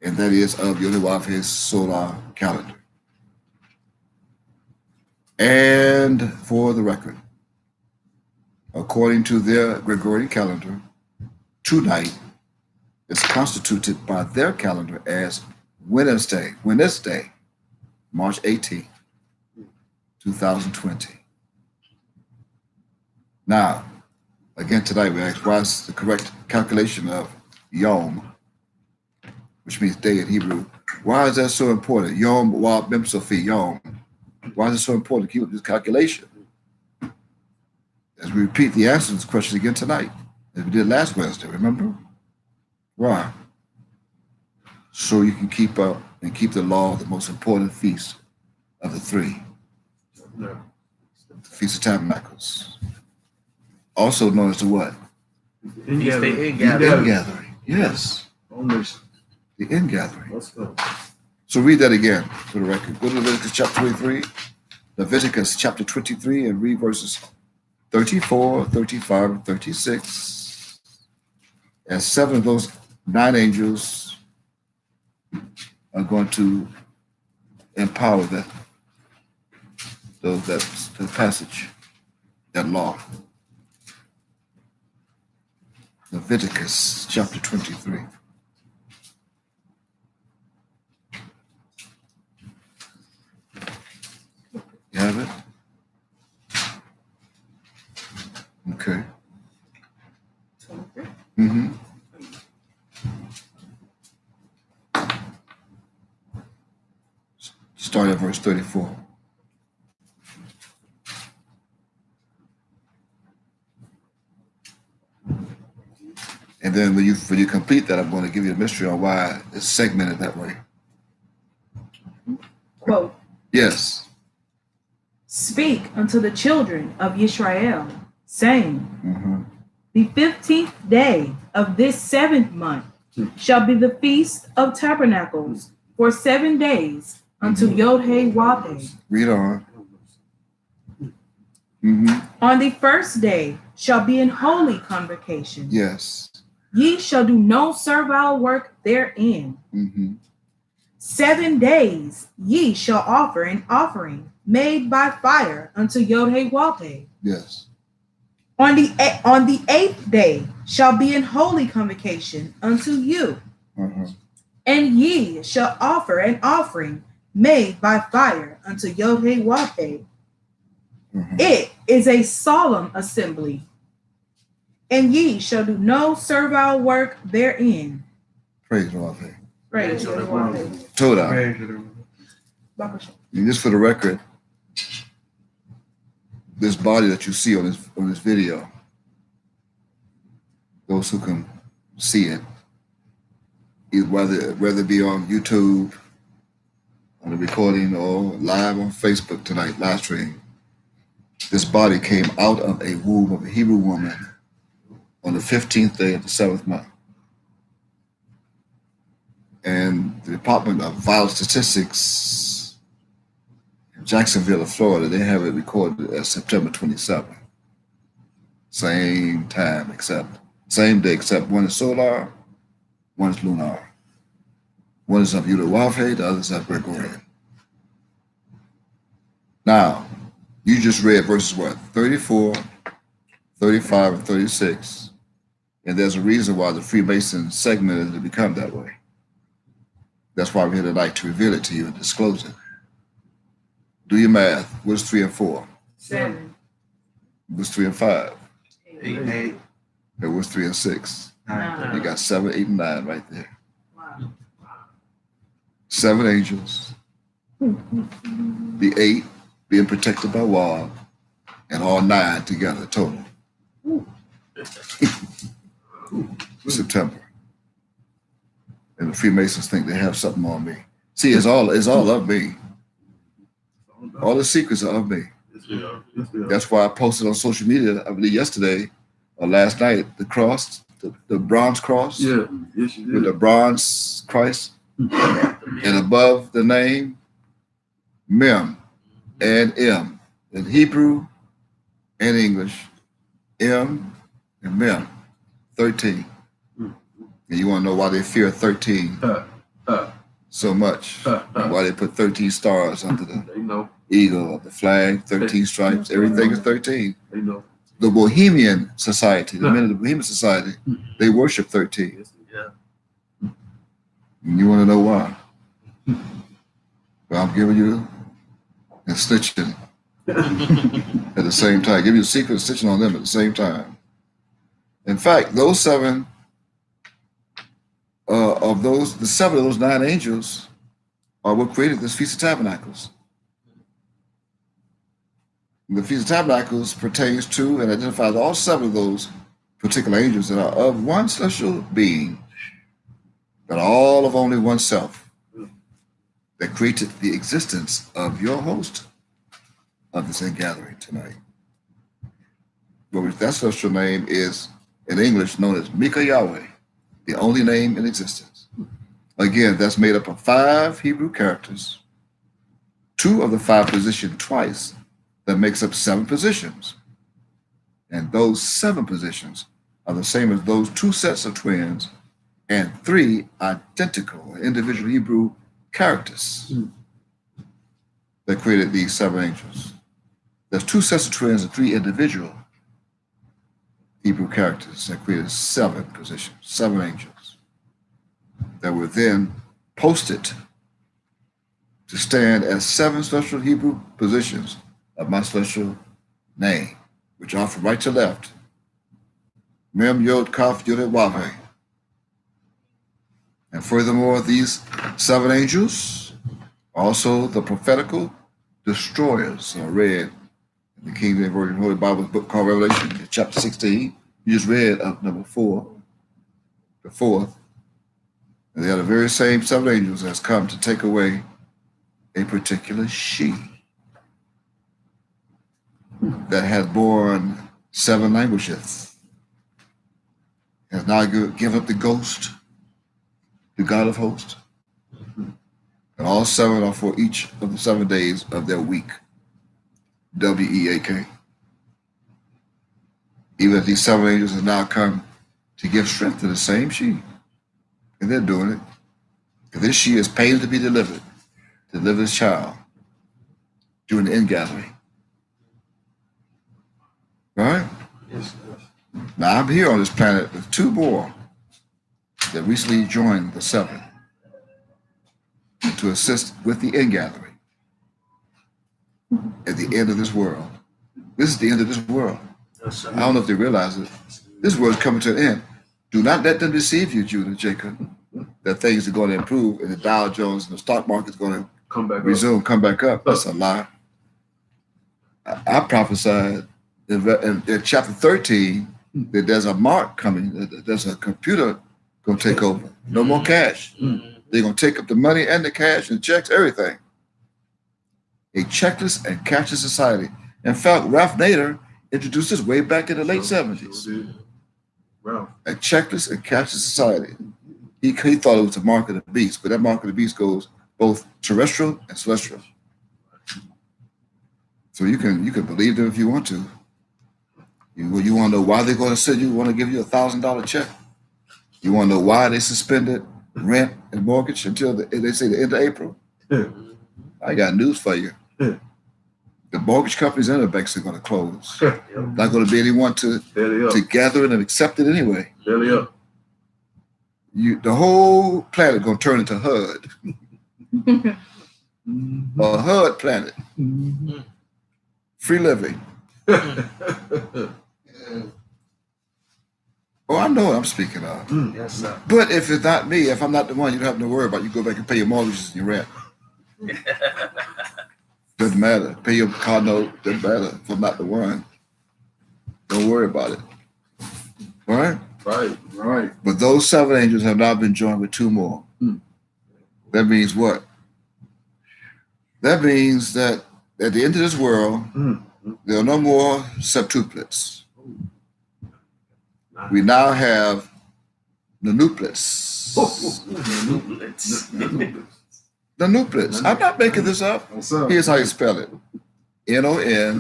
and that is of Yodhe-Wafe's solar calendar. And for the record, according to their Gregorian calendar, tonight is constituted by their calendar as Wednesday, March 18, 2020. Now, again tonight we ask, why is the correct calculation of Yom, which means day in Hebrew, why is that so important? Yom Wa Mem Sofi, Yom. Why is it so important to keep up this calculation? As we repeat the answer to this question again tonight, as we did last Wednesday, remember? Why? So you can keep up and keep the law of the most important feast of the 3. The Feast of Tabernacles. Also known as the what? Ingathering. Ingathering. Yes. The ingathering. Let's go. So read that again for the record. Go to Leviticus chapter 23, Leviticus chapter 23, and read verses 34, 35, and 36. And 7 of those 9 angels are going to empower that passage, that law. Leviticus chapter 23. Mm-hmm. Start at verse 34. And then when you complete that, I'm going to give you a mystery on why it's segmented that way. Quote, Yes. speak unto the children of Israel, saying, Mm-hmm. the 15th day of this 7th month shall be the feast of tabernacles for 7 days unto Yod-Heh-Wav-Heh. Read on. Mm-hmm. On the first day shall be an holy convocation. Yes. Ye shall do no servile work therein. Mm-hmm. 7 days ye shall offer an offering made by fire unto Yod-Heh-Wav-Heh. Yes. On the 8th day shall be an holy convocation unto you, Uh-huh. and ye shall offer an offering made by fire unto Yod-Heh-Wav-Heh. Uh-huh. It is a solemn assembly, and ye shall do no servile work therein. Praise the Lord. Praise Yod-Heh-Wav-Heh. Toda. Praise the Lord. And just for the record, this body that you see on this video, those who can see it, whether it be on YouTube, on the recording, or live on Facebook tonight, live stream, this body came out of a womb of a Hebrew woman on the 15th day of the 7th month. And the Department of Vital Statistics in Jacksonville, Florida, they have it recorded as September 27th. Same time, same day, except one is solar, one is lunar. One is of Yod-Heh-Wav-Heh, the other is of Gregorian. Now, you just read verses what? 34, 35, and 36. And there's a reason why the Freemason segmented to become that way. That's why we're here tonight, to reveal it to you and disclose it. Do your math. What's 3 and 4? 7. What's 3 and 5? 8. And what's 3 and 6? 9. You got 7, 8, and 9 right there. Wow. 7 angels. The 8 being protected by Wab, and all 9 together total. September. And the Freemasons think they have something on me. See, it's all of me. All the secrets are of me. That's why I posted on social media, I believe yesterday or last night, the cross, the bronze cross. Yeah, yes, you With the did. bronze Christ. And above the name, Mem and M. In Hebrew and English, M and Mem, 13. And you want to know why they fear 13 so much? And why they put 13 stars under the They know. eagle, the flag, 13 stripes, everything is 13. They know. The Bohemian Society, the men of the Bohemian Society, they worship 13. Yeah. And you want to know why? Well, I'm giving you and snitching at the same time. Give you the secret of snitching on them at the same time. In fact, those 7 the 7 of those 9 angels are what created this Feast of Tabernacles. The Feast of Tabernacles pertains to and identifies all 7 of those particular angels that are of one celestial being, but all of only one self, that created the existence of your host of this gathering tonight. But that celestial name is, in English, known as Mika Yahweh, the only name in existence. Again, that's made up of 5 Hebrew characters, 2 of the 5 positioned twice. That makes up 7 positions. And those 7 positions are the same as those 2 sets of twins and 3 identical individual Hebrew characters that created these 7 angels. There's 2 sets of twins and 3 individual Hebrew characters that created 7 positions, 7 angels that were then posted to stand as 7 special Hebrew positions of my celestial name, which are from right to left. Mem Yod Kaf Yod Wave. And furthermore, these 7 angels, also the prophetical destroyers, are read in the King James Version Holy Bible book called Revelation, chapter 16. You just read up number 4, the 4th. And they are the very same 7 angels that's come to take away a particular she that had borne 7 languages, has now given up the ghost, the God of hosts. And all 7 are for each of the 7 days of their week. WEAK. Even these 7 angels have now come to give strength to the same she. And they're doing it. And this she is paid to be delivered, to deliver his child during the ingathering. Right? Yes. Now I'm here on this planet with 2 more that recently joined the 7 to assist with the ingathering at the end of this world. This is the end of this world. Yes, I don't know if they realize it. This world's coming to an end. Do not let them deceive you, Judah, Jacob, that things are going to improve and the Dow Jones and the stock market's going to come come back up. That's a lie. I prophesied in chapter 13 that there's a mark coming, that there's a computer going to take over. No more cash. They're going to take up the money and the cash and checks, everything. A checkless and cashless society. In fact, Ralph Nader introduced this way back in the late 70s. Ralph. A checkless and cashless society. He thought it was the mark of the beast, but that mark of the beast goes both terrestrial and celestial. So you can believe them if you want to. You want to know why they're going to send you, want to give you $1,000 check. You want to know why they suspended rent and mortgage until they say the end of April. I got news for you. The mortgage companies and the banks are going to close. Not going to be anyone to gather and accept it anyway. The whole planet going to turn into HUD. A HUD planet. Free living. Oh, I know what I'm speaking of. Yes, sir. But if it's not me, if I'm not the one, you don't have to worry about it. You go back and pay your mortgages and your rent. Doesn't matter. Pay your car note. Doesn't matter if I'm not the one. Don't worry about it. All right? Right. But those 7 angels have now been joined with 2 more. That means what? That means that at the end of this world, there are no more septuplets. We now have nonuplets. Nonuplets. I'm not making this up. Here's how you spell it. Nonuplets.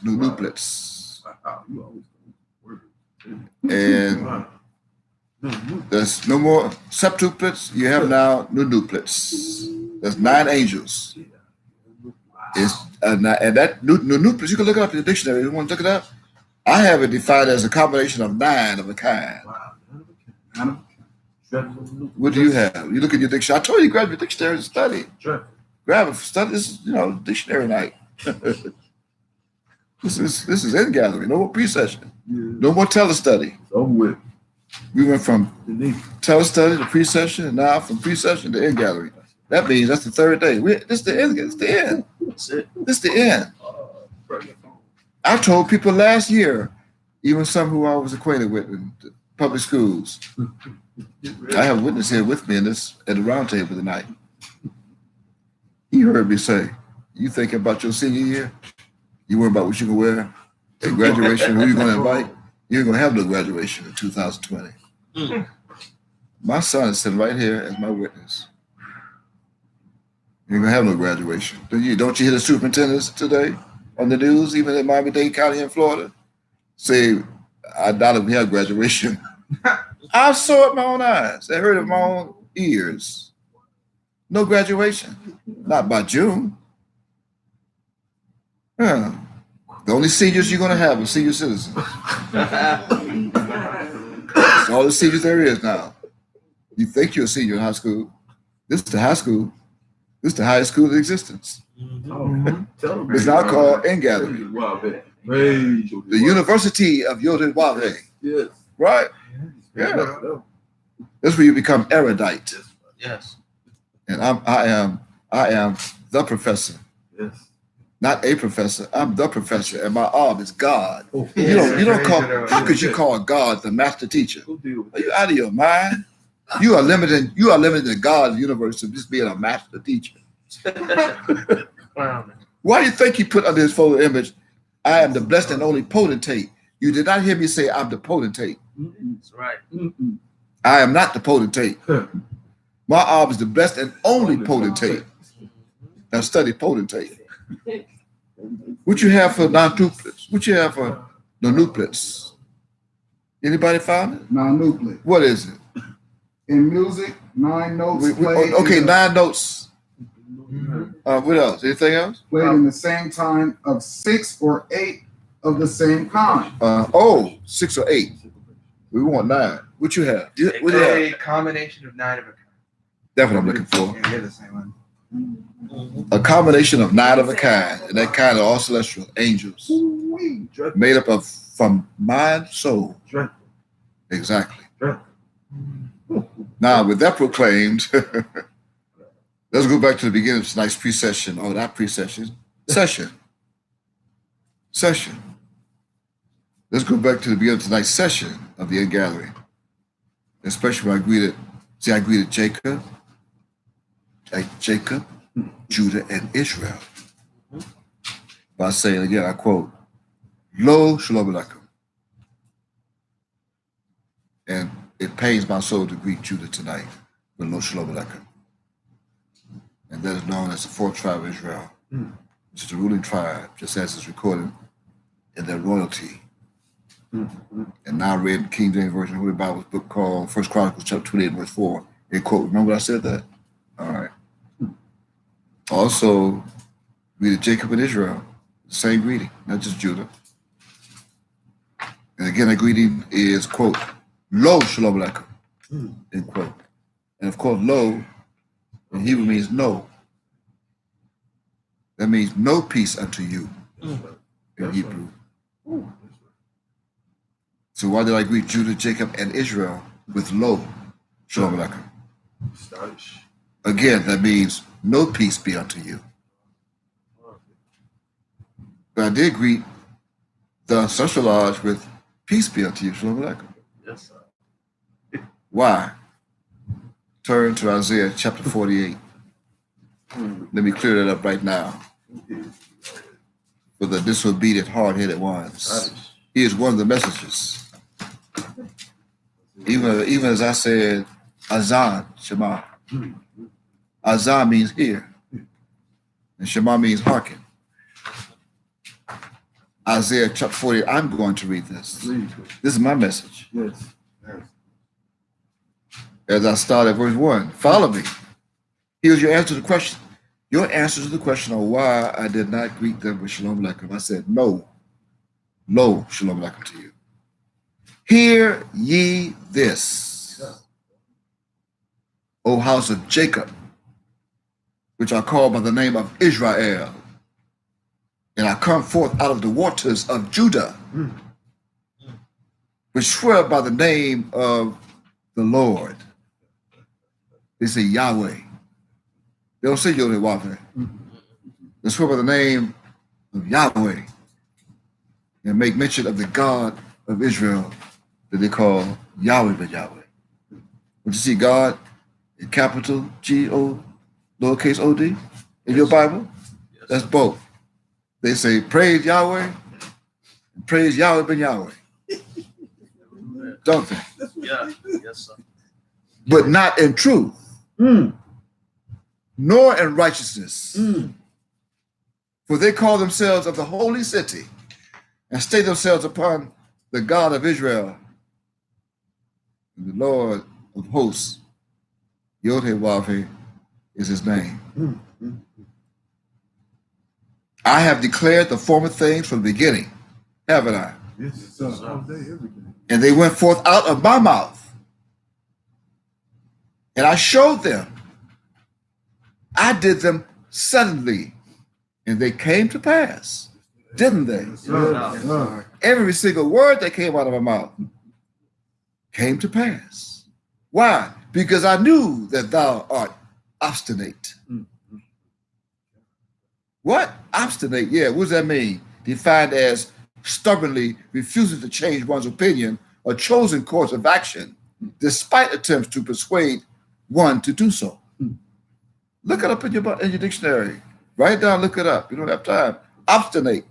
Nonuplets. And there's no more septuplets. You have now nonuplets. There's 9 angels. And that nonuplets, you can look it up in the dictionary. You want to look it up? I have it defined as a combination of 9 of a kind. What do you have? You look at your dictionary. I told you, grab your dictionary and study. Grab it, study. This is, dictionary night. This is in gathering. No more pre-session. No more telestudy. Over with. We went from telestudy to pre-session, and now from pre-session to in gathering. That means that's the 3rd day. This is the end. It's the end. That's it. This is the end. I told people last year, even some who I was acquainted with in public schools. I have a witness here with me at the round table tonight. He heard me say, "You thinking about your senior year? You worry about what you can wear at graduation, who you going to invite? You ain't going to have no graduation in 2020. My son is sitting right here as my witness. You ain't going to have no graduation. Don't you hear the superintendents today on the news, even in Miami-Dade County in Florida, say, I doubt if we have graduation. I saw it with my own eyes. I heard it with my own ears. No graduation. Not by June. The only seniors you're going to have are senior citizens. That's all the seniors there is now. You think you're a senior in high school. This is the high school. This is the highest school in existence. It's now called ingathering. Praise your The University of Yod-Heh-Wav-Heh, Yes. right? Yeah. That's where you become erudite. Yes. And I am the professor, Yes. not a professor. I'm the professor, and my arm is God. Oh, You don't Praise call. the How could you Lord. call God the master teacher? Go deal with Are you out of your mind? You are limited. You are limited to God's universe to just being a master teacher. Wow. Why do you think he put under his photo image, I am the blessed and only potentate? You did not hear me say I'm the potentate. That's right. I am not the potentate. My arm is the blessed and only potentate. Now study potentate. What you have for non-duplets? What you have for nonuplets? Anybody found it? Non-nuclear. What is it? In music, 9 notes played, Okay, in the, 9 notes. What else? Anything else? played in the same time of 6 or 8 of the same kind. 6 or 8. We want 9. What you have? What do you have? A combination of 9 of a kind. That's what I'm looking for. Yeah, they're the same one. A combination of 9 of a kind, and that kind are all celestial angels, Ooh-wee. made up of from mind, soul. Dreadful. Exactly. Dreadful. Now, with that proclaimed, let's go back to the beginning of tonight's pre-session, or not pre-session, session. Let's go back to the beginning of tonight's session of the Ingathering. Especially when I greeted Jacob, Judah, and Israel. By saying again, I quote, Lo Shalom Aleichem. And it pains my soul to greet Judah tonight with Lo Shalom Aleichem. And that is known as the fourth tribe of Israel, which is the ruling tribe, just as it's recorded in their royalty. And now read in King James Version of the Holy Bible's book called 1 Chronicles chapter 28, verse 4. They quote, remember what I said that? All right. Also, greeted Jacob and Israel, the same greeting, not just Judah. And again, that greeting is, quote, Lo Shalom Aleichem, end quote. And of course, Lo in Hebrew means no. That means no peace unto you in Hebrew. So why did I greet Judah, Jacob, and Israel with Lo Shalom Aleichem? Stylish. Again, that means no peace be unto you. But I did greet the ancestral lodge with peace be unto you, Shalom Aleichem. Yes, sir. Why? Turn to Isaiah chapter 48. Let me clear that up right now. For the disobedient, hard-headed ones. Stylish. Here's one of the messages. Even as I said, Azan, Shema. Azan means hear. And Shema means hearken. Isaiah chapter 48, I'm going to read this. Please. This is my message. Yes. Yes. As I start at verse 1, follow me. Here's your answer to the question. Your answer to the question on why I did not greet them with Shalom Aleichem. I said, no. Lo, Shalom Aleichem to you. Hear ye this, O house of Jacob, which are called by the name of Israel. And I come forth out of the waters of Judah, which swear by the name of the Lord. They say Yahweh. They don't say Yod-Heh-Wav-Heh. They swear by the name of Yahweh and make mention of the God of Israel that they call Yahweh but Yahweh. When you see God in capital G-O, lowercase O-D in your Bible, that's both. They say praise Yahweh and praise Yahweh ben Yahweh. Don't they? Yeah. Yes, sir. But not in truth, nor in righteousness. For they call themselves of the holy city and stay themselves upon the God of Israel and the Lord of hosts. Yod-Heh-Wav-Heh is his name. I have declared the former things from the beginning, haven't I? Yes, sir. All day, every day. And they went forth out of my mouth. And I showed them. I did them suddenly, and they came to pass. Didn't they? Yes, sir. Yes, sir. Every single word that came out of my mouth came to pass. Why? Because I knew that thou art obstinate. What? Obstinate? Yeah, what does that mean? Defined as stubbornly refusing to change one's opinion or chosen course of action, despite attempts to persuade one to do so. Look it up in your dictionary. Write it down, look it up. You don't have time. Obstinate.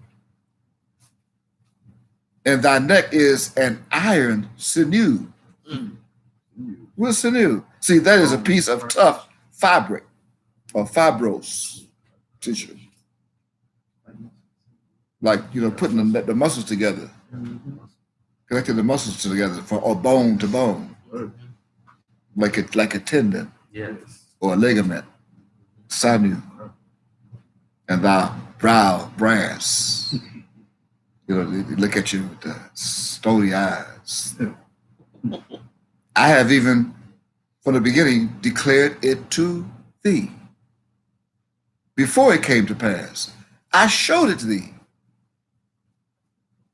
And thy neck is an iron sinew. What's sinew? See, that is a piece of tough fabric or fibrous tissue. Like, putting the muscles together, connecting the muscles together or bone to bone, like a tendon Yes. or a ligament, sinew, and thy brow brass. They look at you with the stony eyes. I have even, from the beginning, declared it to thee. Before it came to pass, I showed it to thee.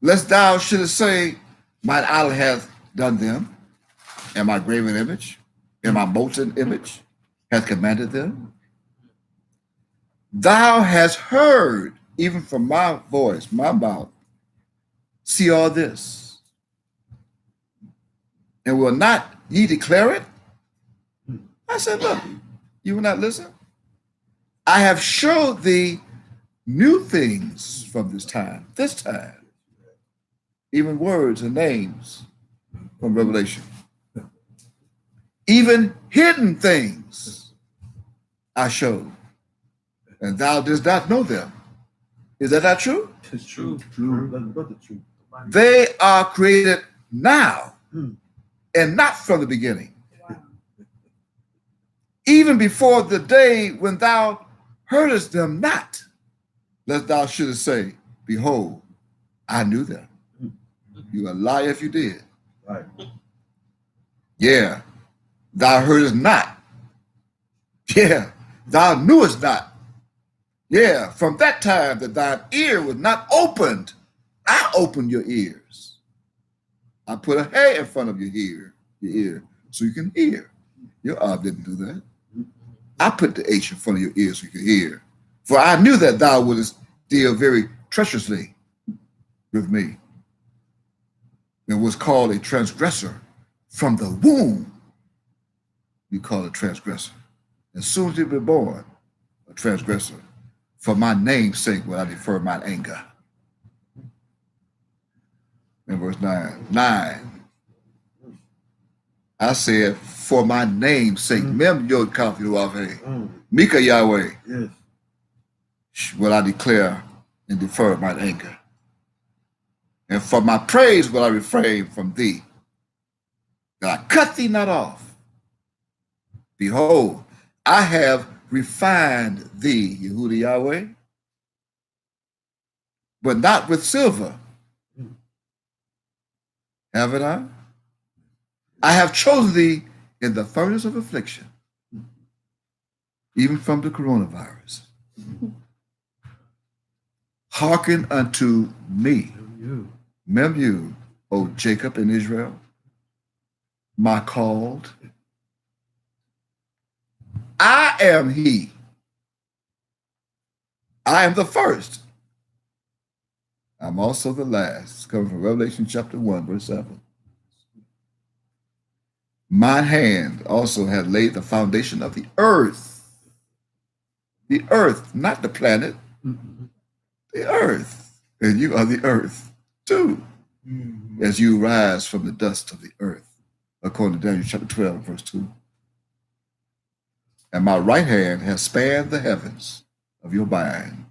Lest thou shouldest say, mine idol hath done them, and my graven image, and my molten image hath commanded them. Thou hast heard, even from my voice, my mouth, see all this. And will not ye declare it? I said, look, you will not listen? I have showed thee new things from this time, even words and names from Revelation. Even hidden things I showed, and thou didst not know them. Is that not true? It's true. True. But the truth. They are created now and not from the beginning. Even before the day when thou heardest them not, lest thou shouldest say, behold, I knew them. You a liar if you did. Right. Yeah, thou heardest not. Yeah, thou knewest not. Yeah, from that time that thine ear was not opened, I opened your ears. I put a hair in front of your ear, so you can hear. Your eye didn't do that. I put the H in front of your ears so you could hear. For I knew that thou wouldst deal very treacherously with me, and was called a transgressor from the womb. You call a transgressor. As soon as you be born, a transgressor. For my name's sake will I defer mine anger. In verse 9. I said, for my name's sake, Mem Yod Kaf Yahweh, Mika Yahweh, Yes. will I declare and defer mine anger. And for my praise will I refrain from thee, that I cut thee not off. Behold, I have refined thee, Yehuda Yahweh, but not with silver. Haven't I? I have chosen thee in the furnace of affliction, even from the coronavirus. Hearken unto me, Mem you, O Jacob and Israel, my called. I am he. I am the first. I'm also the last. It's coming from Revelation chapter 1, verse 7. My hand also had laid the foundation of the earth. The earth, not the planet. The earth. And you are the earth too, as you rise from the dust of the earth, according to Daniel chapter 12, verse 2. And my right hand has spanned the heavens of your mind.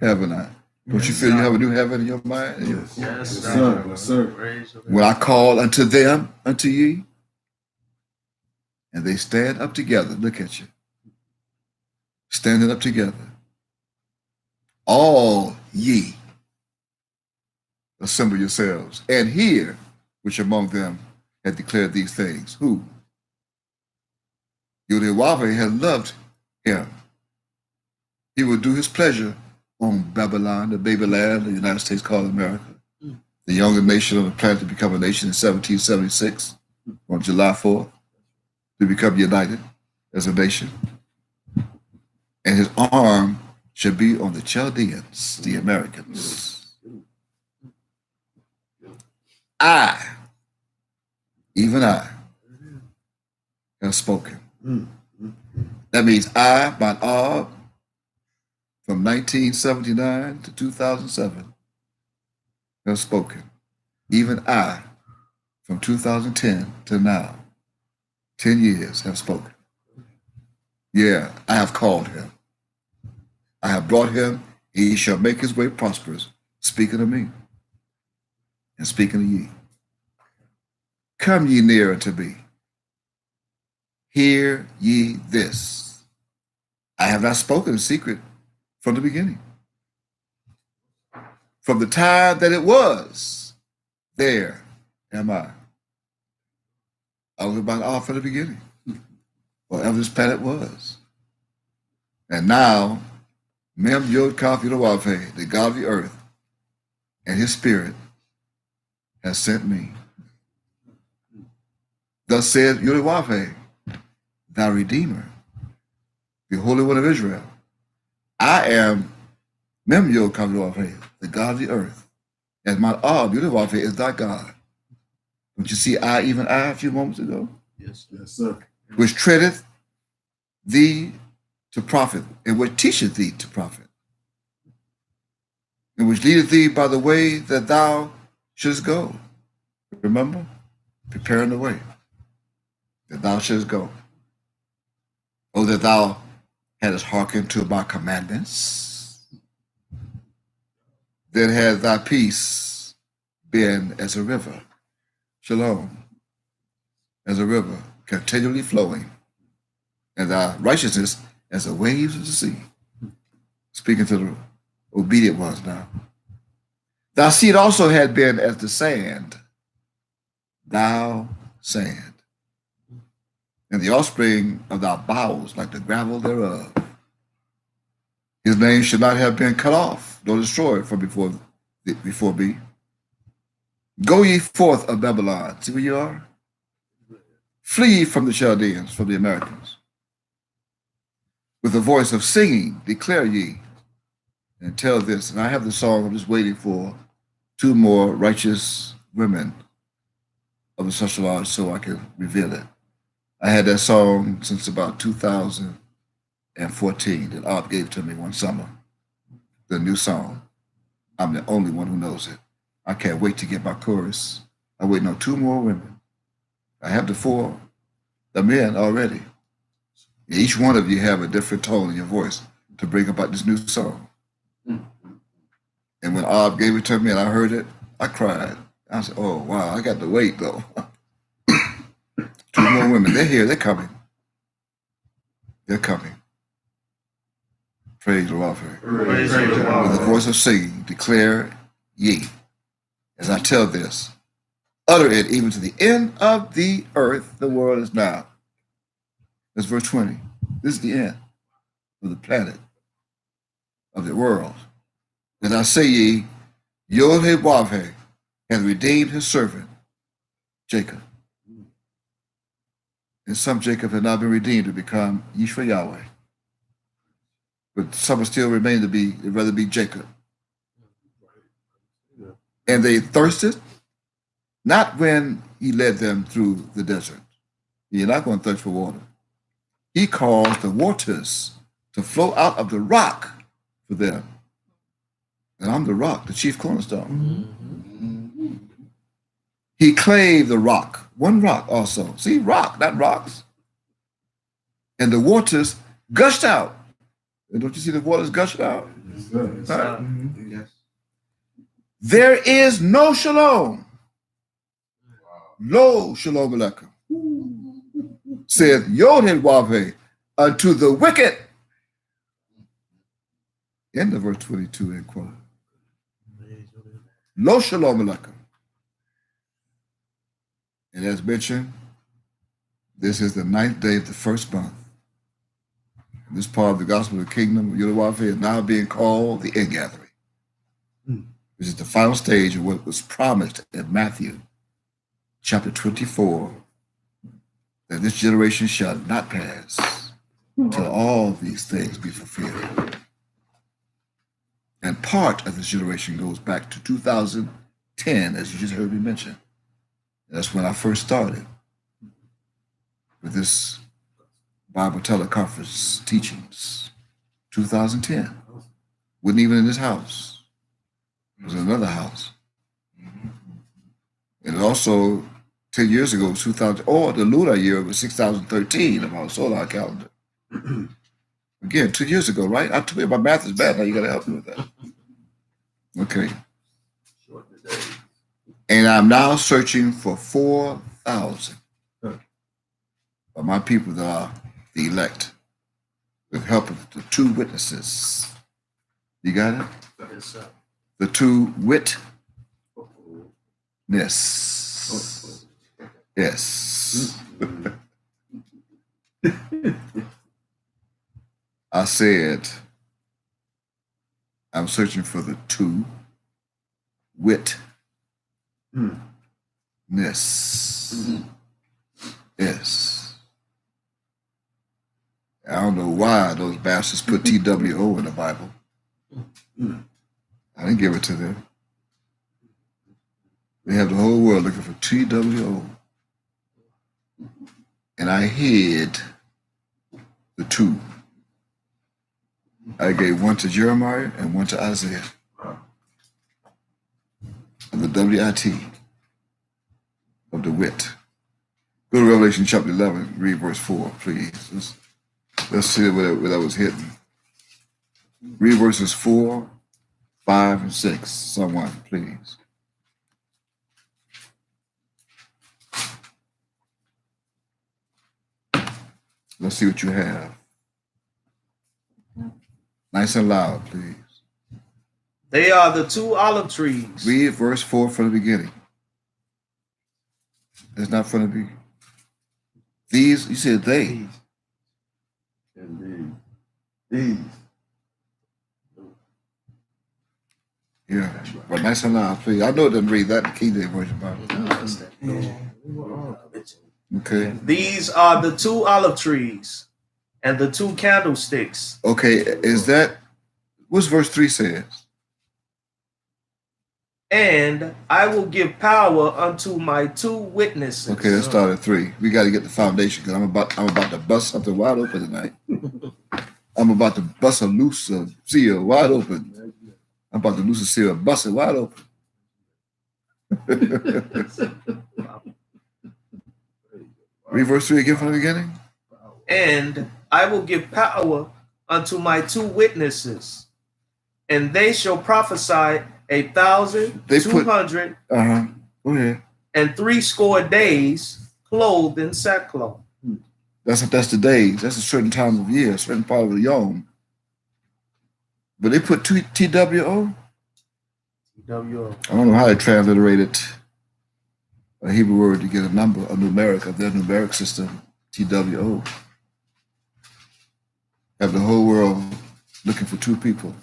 Haven't I? Don't you feel you have a new heaven in your mind? Yes. Yes, sir. Yes, sir. Praise the Lord. When I call unto them, unto ye, and they stand up together, look at you, standing up together. All ye, assemble yourselves, and hear which among them had declared these things. Who? Yahweh had loved him. He will do his pleasure on Babylon, the baby land the United States called America, the youngest nation on the planet to become a nation in 1776 on July 4th, to become united as a nation. And his arm should be on the Chaldeans, the Americans. I, even I, have spoken. That means I, Mount Og, from 1979 to 2007, have spoken. Even I, from 2010 to now, 10 years, have spoken. Yeah, I have called him. I have brought him. He shall make his way prosperous, speaking of me and speaking of ye. Come ye near unto me. Hear ye this. I have not spoken in secret from the beginning. From the time that it was, there am I. I was about off from the beginning, whatever this planet was. And now, Mem Yod Kaf Yodawave, the God of the earth, and his spirit has sent me. Thus said Yodawave, thy Redeemer, the Holy One of Israel. I am Mem Yod Kaf Yodawave, the God of the earth, and Mount Og Yodawave is thy God. Don't you see I, even I, a few moments ago? Yes. Yes, sir. Which treadeth thee to profit, and which teacheth thee to profit, and which leadeth thee by the way that thou shouldst go. Remember? Preparing the way that thou shouldst go. Oh, that thou hadst hearkened to my commandments, then had thy peace been as a river, shalom, as a river continually flowing, and thy righteousness as the waves of the sea. Speaking to the obedient ones now. Thy seed also had been as the sand, thou sand, and the offspring of thy bowels like the gravel thereof. His name should not have been cut off, nor destroyed from before me. Go ye forth of Babylon. See where you are? Flee from the Chaldeans, from the Americans. With a voice of singing, declare ye, and tell this. And I have the song, I'm just waiting for two more righteous women of the social lodge so I can reveal it. I had that song since about 2014 that Art gave to me one summer, the new song. I'm the only one who knows it. I can't wait to get my chorus. I'm waiting on two more women. I have the men already. Each one of you have a different tone in your voice to bring about this new song. And when Art gave it to me and I heard it, I cried. I said, oh, wow, I got to wait though. Two more women, they're here, they're coming. They're coming. Praise the Lord. Praise the Lord. With the voice of singing, declare ye. As I tell this, utter it even to the end of the earth, the world is now. That's verse 20. This is the end of the planet, of the world. And I say ye, Yod-Heh-Wav-Heh hath redeemed his servant, Jacob. And some Jacob had not been redeemed to become Yishva Yahweh. But some still remain to be, they'd rather be Jacob. And they thirsted, not when he led them through the desert. You're not going to thirst for water. He caused the waters to flow out of the rock for them. And I'm the rock, the chief cornerstone. Mm-hmm. He clave the rock, one rock also. See, rock, not rocks. And the waters gushed out. And don't you see the waters gushed out? Yes, sir. Yes, All sir. right. Mhm. Yes. There is no shalom. Lo shalom aleichem. Saith Yod-Heh-Wav-Heh unto the wicked. End of verse 22, end quote. Lo shalom aleichem. And as mentioned, this is the 9th day of the first month. This part of the gospel of the kingdom of Yahweh is now being called the ingathering, which is the final stage of what was promised in Matthew chapter 24, that this generation shall not pass till all these things be fulfilled. And part of this generation goes back to 2010, as you just heard me mention. That's when I first started with this Bible teleconference teachings. 2010. Wasn't even in this house. It was in another house. And also 10 years ago, 2000, or the lunar year was 6013 of our solar calendar. Again, 2 years ago, right? I told you my math is bad. Now you got to help me with that. Okay. And I'm now searching for 4,000 of my people that are the elect, with help of the 2 witnesses. You got it? Yes, sir. The 2 witness. Yes. I said, I'm searching for the 2 witness. Yes. I don't know why those bastards put TWO in the Bible. I didn't give it to them. They have the whole world looking for TWO. And I hid the 2. I gave one to Jeremiah and one to Isaiah. And the WIT of the wit. Go to Revelation chapter 11, read verse 4, please. Let's see where that was hidden. Read verses 4, 5, and 6. Someone, please. Let's see what you have. Nice and loud, please. They are the 2 olive trees. Read verse 4 from the beginning. It's not from the beginning. These, you said they. Indeed. These. Yeah, but nice and loud, please. I know it doesn't read that in the King James Version Bible. Okay. These are the 2 olive trees and the 2 candlesticks. Okay, is that, what's verse 3 says? And I will give power unto my 2 witnesses. Okay, let's start at 3. We got to get the foundation because I'm about to bust something wide open tonight. I'm about to bust a loose seal wide open. I'm about to loose a seal, bust it wide open. Read verse 3 again from the beginning. And I will give power unto my 2 witnesses, and they shall prophesy 1,200 Go ahead. and 60 days, clothed in sackcloth. That's the days. That's a certain time of year, a certain part of the yom. But they put TWO. TWO. I don't know how they transliterated a Hebrew word to get a number, a numeric of their numeric system. TWO. Have the whole world looking for 2 people.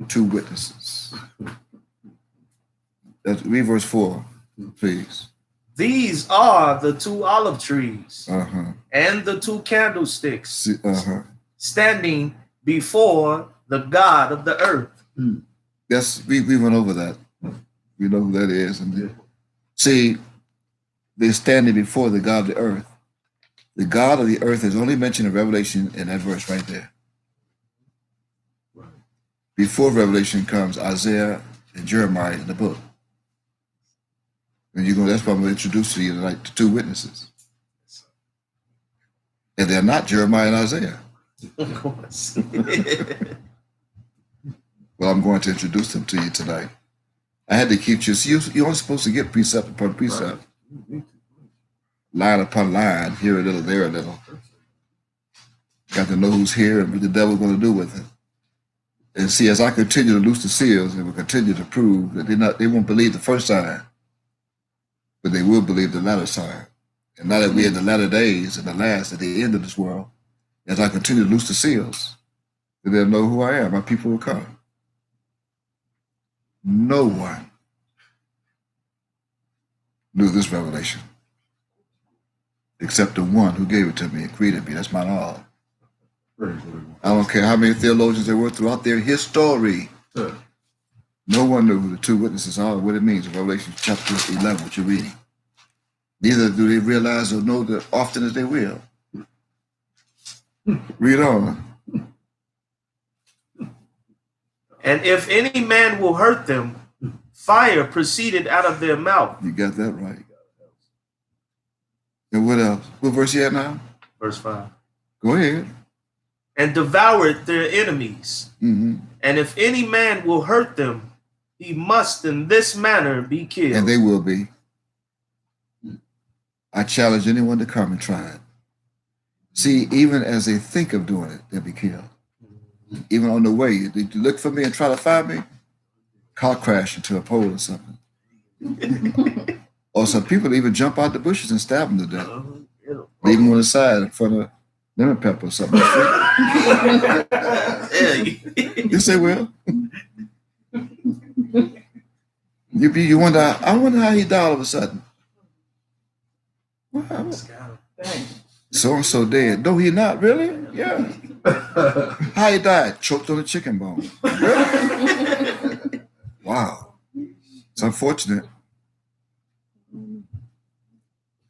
2 witnesses. Read verse 4, please. These are the 2 olive trees Uh-huh. and the 2 candlesticks Uh-huh. standing before the God of the earth. Yes, we went over that. We know who that is. And see, they're standing before the God of the earth. The God of the earth is only mentioned in Revelation in that verse right there. Before Revelation comes Isaiah and Jeremiah in the book. And that's why I'm going to introduce to you tonight the 2 witnesses. And they're not Jeremiah and Isaiah. Of course. Well, I'm going to introduce them to you tonight. I had to keep you. You're only supposed to get precept upon precept. Line upon line, here a little, there a little. Got to know who's here and what the devil's going to do with it. And see, as I continue to loose the seals, it will continue to prove that they won't believe the first sign, but they will believe the latter sign. And now that we're in the latter days and the last at the end of this world, as I continue to loose the seals, then they'll know who I am. My people will come. No one knew this revelation except the one who gave it to me and created me. That's my all. I don't care how many theologians there were throughout their history. No one knew who the two witnesses are, what it means in Revelation chapter 11, what you're reading. Neither do they realize or know that often as they will. Read on. And if any man will hurt them, fire proceeded out of their mouth. You got that right. And what else? What verse you at now? Verse 5. Go ahead. And devoured their enemies. Mm-hmm. And if any man will hurt them, he must in this manner be killed. And they will be. I challenge anyone to come and try it. See, even as they think of doing it, they'll be killed. Even on the way, they look for me and try to find me, car crash into a pole or something. Or some people even jump out the bushes and stab them to death. Leave them on the side in front of lemon pepper or something. Yes, they will. You wonder, I wonder how he died all of a sudden. Wow. So-and-so dead. No, he not, really? Yeah. How he died? Choked on a chicken bone. Really? Wow. It's unfortunate.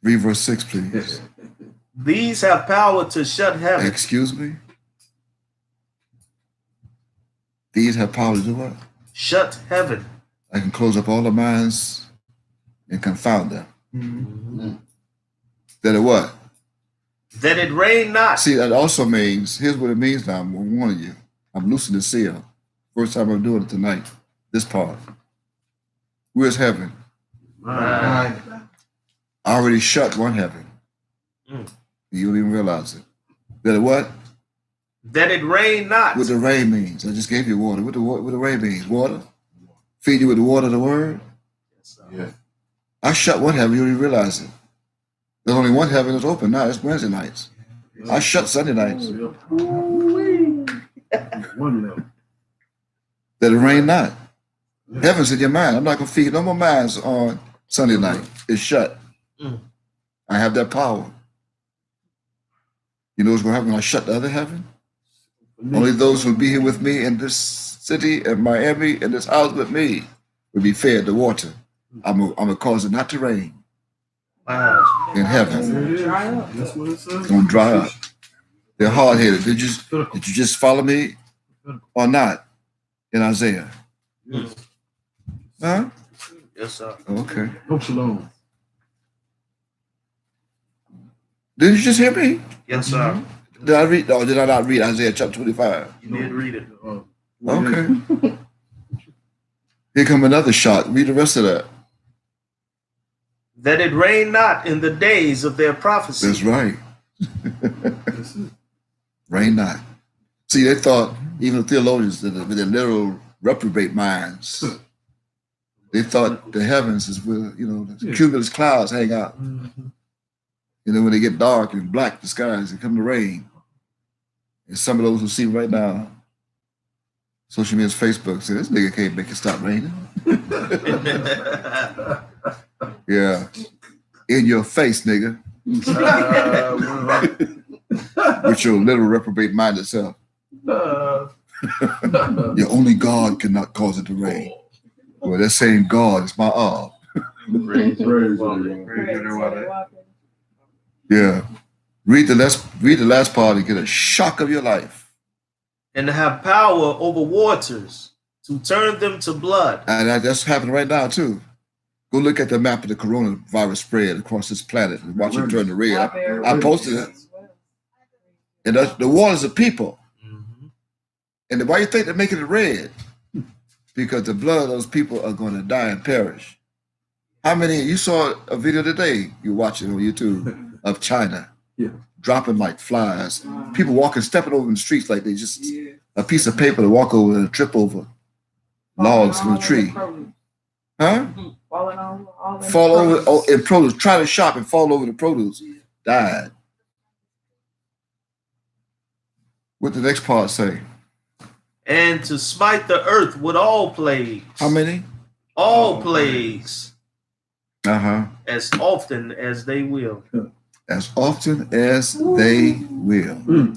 Read verse 6, please. These have power to shut heaven. Excuse me? These have power to do what? Shut heaven. I can close up all the minds and confound them. Mm-hmm. That it what? That it rain not. See, that also means, here's what it means now. I'm warning you. I'm loosing the seal. First time I'm doing it tonight. This part. Where's heaven? Right. I already shut one heaven. You don't even realize it. That it what? That it rain not. What the rain means. I just gave you water. What the rain means? Water? Feed you with the water of the word? Yeah. I shut one heaven, you don't even realize it. There's only one heaven that's open now. It's Wednesday nights. I shut Sunday nights. That it rain not. Heaven's in your mind. I'm not going to feed no more minds on Sunday night. It's shut. I have that power. You know what's going to happen when I shut the other heaven? Only those who will be here with me in this city, in Miami, in this house with me, will be fed the water. I'm going to cause it not to rain. Wow. In heaven. Dry up. That's what it says. It's going to dry up. They're hard-headed. Did you just follow me or not in Isaiah? Yes. Huh? Yes, sir. Okay. No shalom. Did you just hear me? Yes, sir. Did I read? Or did I not read Isaiah chapter 25? You did read it. Okay. Here come another shot. Read the rest of that. That it rain not in the days of their prophecy. That's right. Rain not. See, they thought, even the theologians with their literal reprobate minds, they thought the heavens is where, the cumulus clouds hang out. When they get dark and black, the skies, it come to rain. And some of those who see right now, social media's Facebook, say, this nigga can't make it stop raining. Yeah. In your face, nigga. With your little reprobate minded self. Your only God cannot cause it to rain. Well, that same God is my all. Praise Yeah. Read the last part and get a shock of your life. And to have power over waters, to turn them to blood. And that's happening right now, too. Go look at the map of the coronavirus spread across this planet and watch it turn to red. I posted it. And the waters of people. And why you think they're making it red? Because the blood of those people are going to die and perish. How many, you saw a video today, you watch it on YouTube, of China dropping like flies. People walking, stepping over in the streets like they just a piece of paper to walk over and trip over logs from a tree. Huh? Falling all fall over in produce, try to shop and fall over the produce, died. What the next part say? And to smite the earth with all plagues. How many? All plagues. Uh-huh. As often as they will. As often as they will.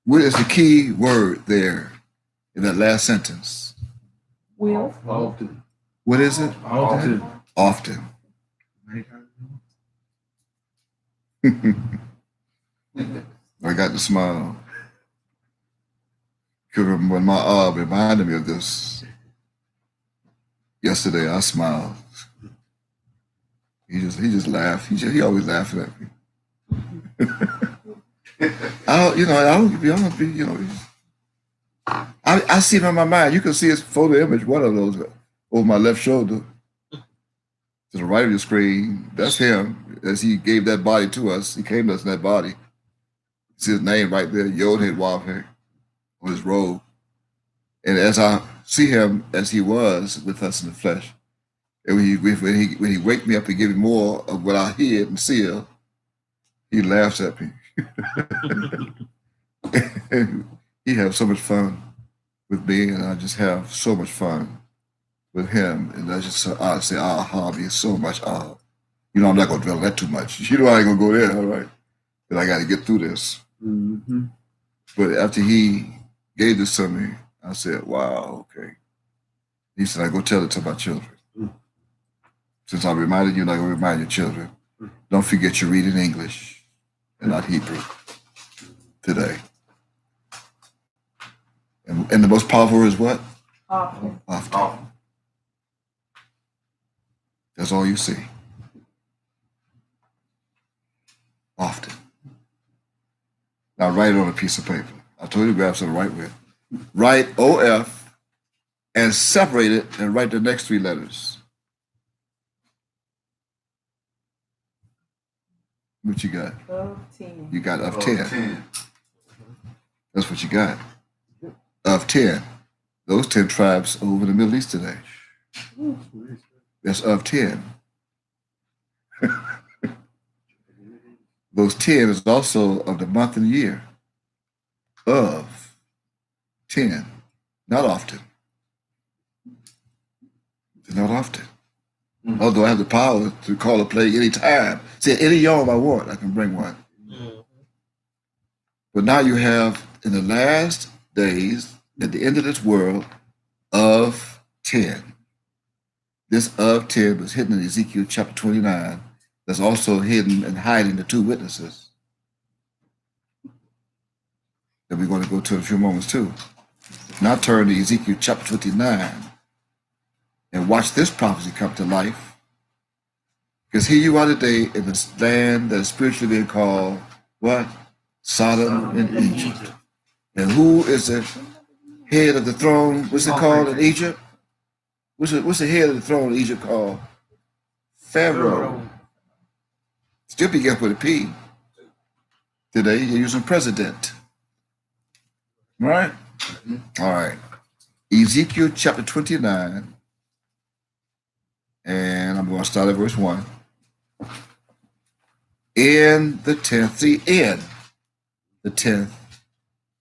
What is the key word there in that last sentence? Will. Often. What is it? Often. Often. I got to smile. Because when my reminded me of this yesterday, I smiled. He just laughed. He always laughing at me. I see him in my mind. You can see his photo image, one of those over my left shoulder. To the right of the screen, that's him as he gave that body to us. He came to us in that body. See his name right there, Yod-Heh Wav-Heh, on his robe. And as I see him as he was with us in the flesh, and when he wake me up and give me more of what I hear and see, he laughs at me. He has so much fun with me, and I just have so much fun with him. And I say, our hobby is so much. I'm not going to dwell on that too much. I ain't going to go there, all right? But I got to get through this. Mm-hmm. But after he gave this to me, I said, wow, okay. He said, I go tell it to my children. Since I reminded you, I'm not going to remind your children. Don't forget you read in English and not Hebrew today. And the most powerful word is what? Often. Often. That's all you see. Often. Now write it on a piece of paper. I told you to grab something to write with. Write OF and separate it and write the next three letters. What you got? Of 10. You got of 10. That's what you got. Of 10. Those 10 tribes over in the Middle East today. That's of 10. Those 10 is also of the month and year. Of 10. Not often. Not often. Mm-hmm. Although I have the power to call a plague any time. Say any yom I want, I can bring one. Mm-hmm. But now you have, in the last days, at the end of this world, of 10. This of 10 was hidden in Ezekiel chapter 29. That's also hidden and hiding the two witnesses that we're going to go to in a few moments too. Now turn to Ezekiel chapter 29 and watch this prophecy come to life. Because here you are today in this land that is spiritually being called what? Sodom and Egypt. And who is the head of the throne? What's it called in Egypt? What's the head of the throne in Egypt called? Pharaoh. Still begins with a P. Today you're using president. Right? All right. Ezekiel chapter 29. And I'm going to start at verse 1. In the 10th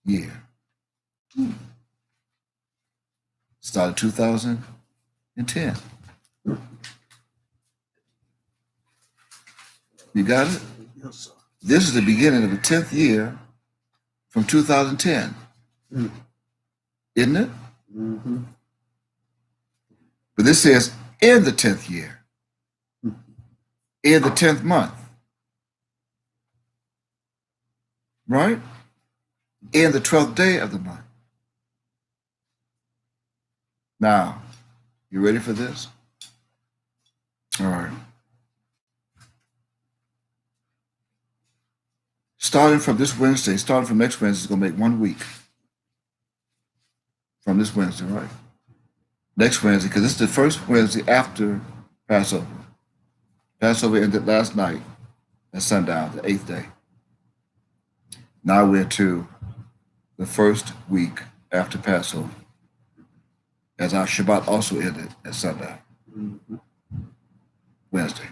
year. Started 2010. You got it? Yes, sir. This is the beginning of the 10th year from 2010. Isn't it? Mm-hmm. But this says in the 10th year. In the 10th month. Right? In the 12th day of the month. Now, you ready for this? All right. Starting from this Wednesday, starting from next Wednesday, it's going to make 1 week. From this Wednesday, right? Next Wednesday, because this is the first Wednesday after Passover. Passover ended last night at sundown, the 8th day. Now we're to the first week after Passover, as our Shabbat also ended at sundown. Mm-hmm. Wednesday.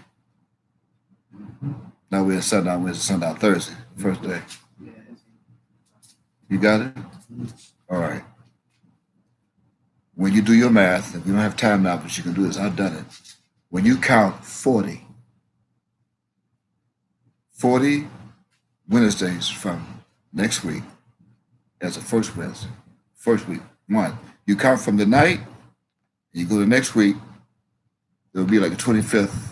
Now we're sundown Wednesday, sundown Thursday, first day. You got it? All right. When you do your math, and we don't have time now, but you can do this, I've done it. When you count 40 Wednesdays from next week as the first Wednesday, first week, one. You count from the night, you go to next week, it'll be like the 25th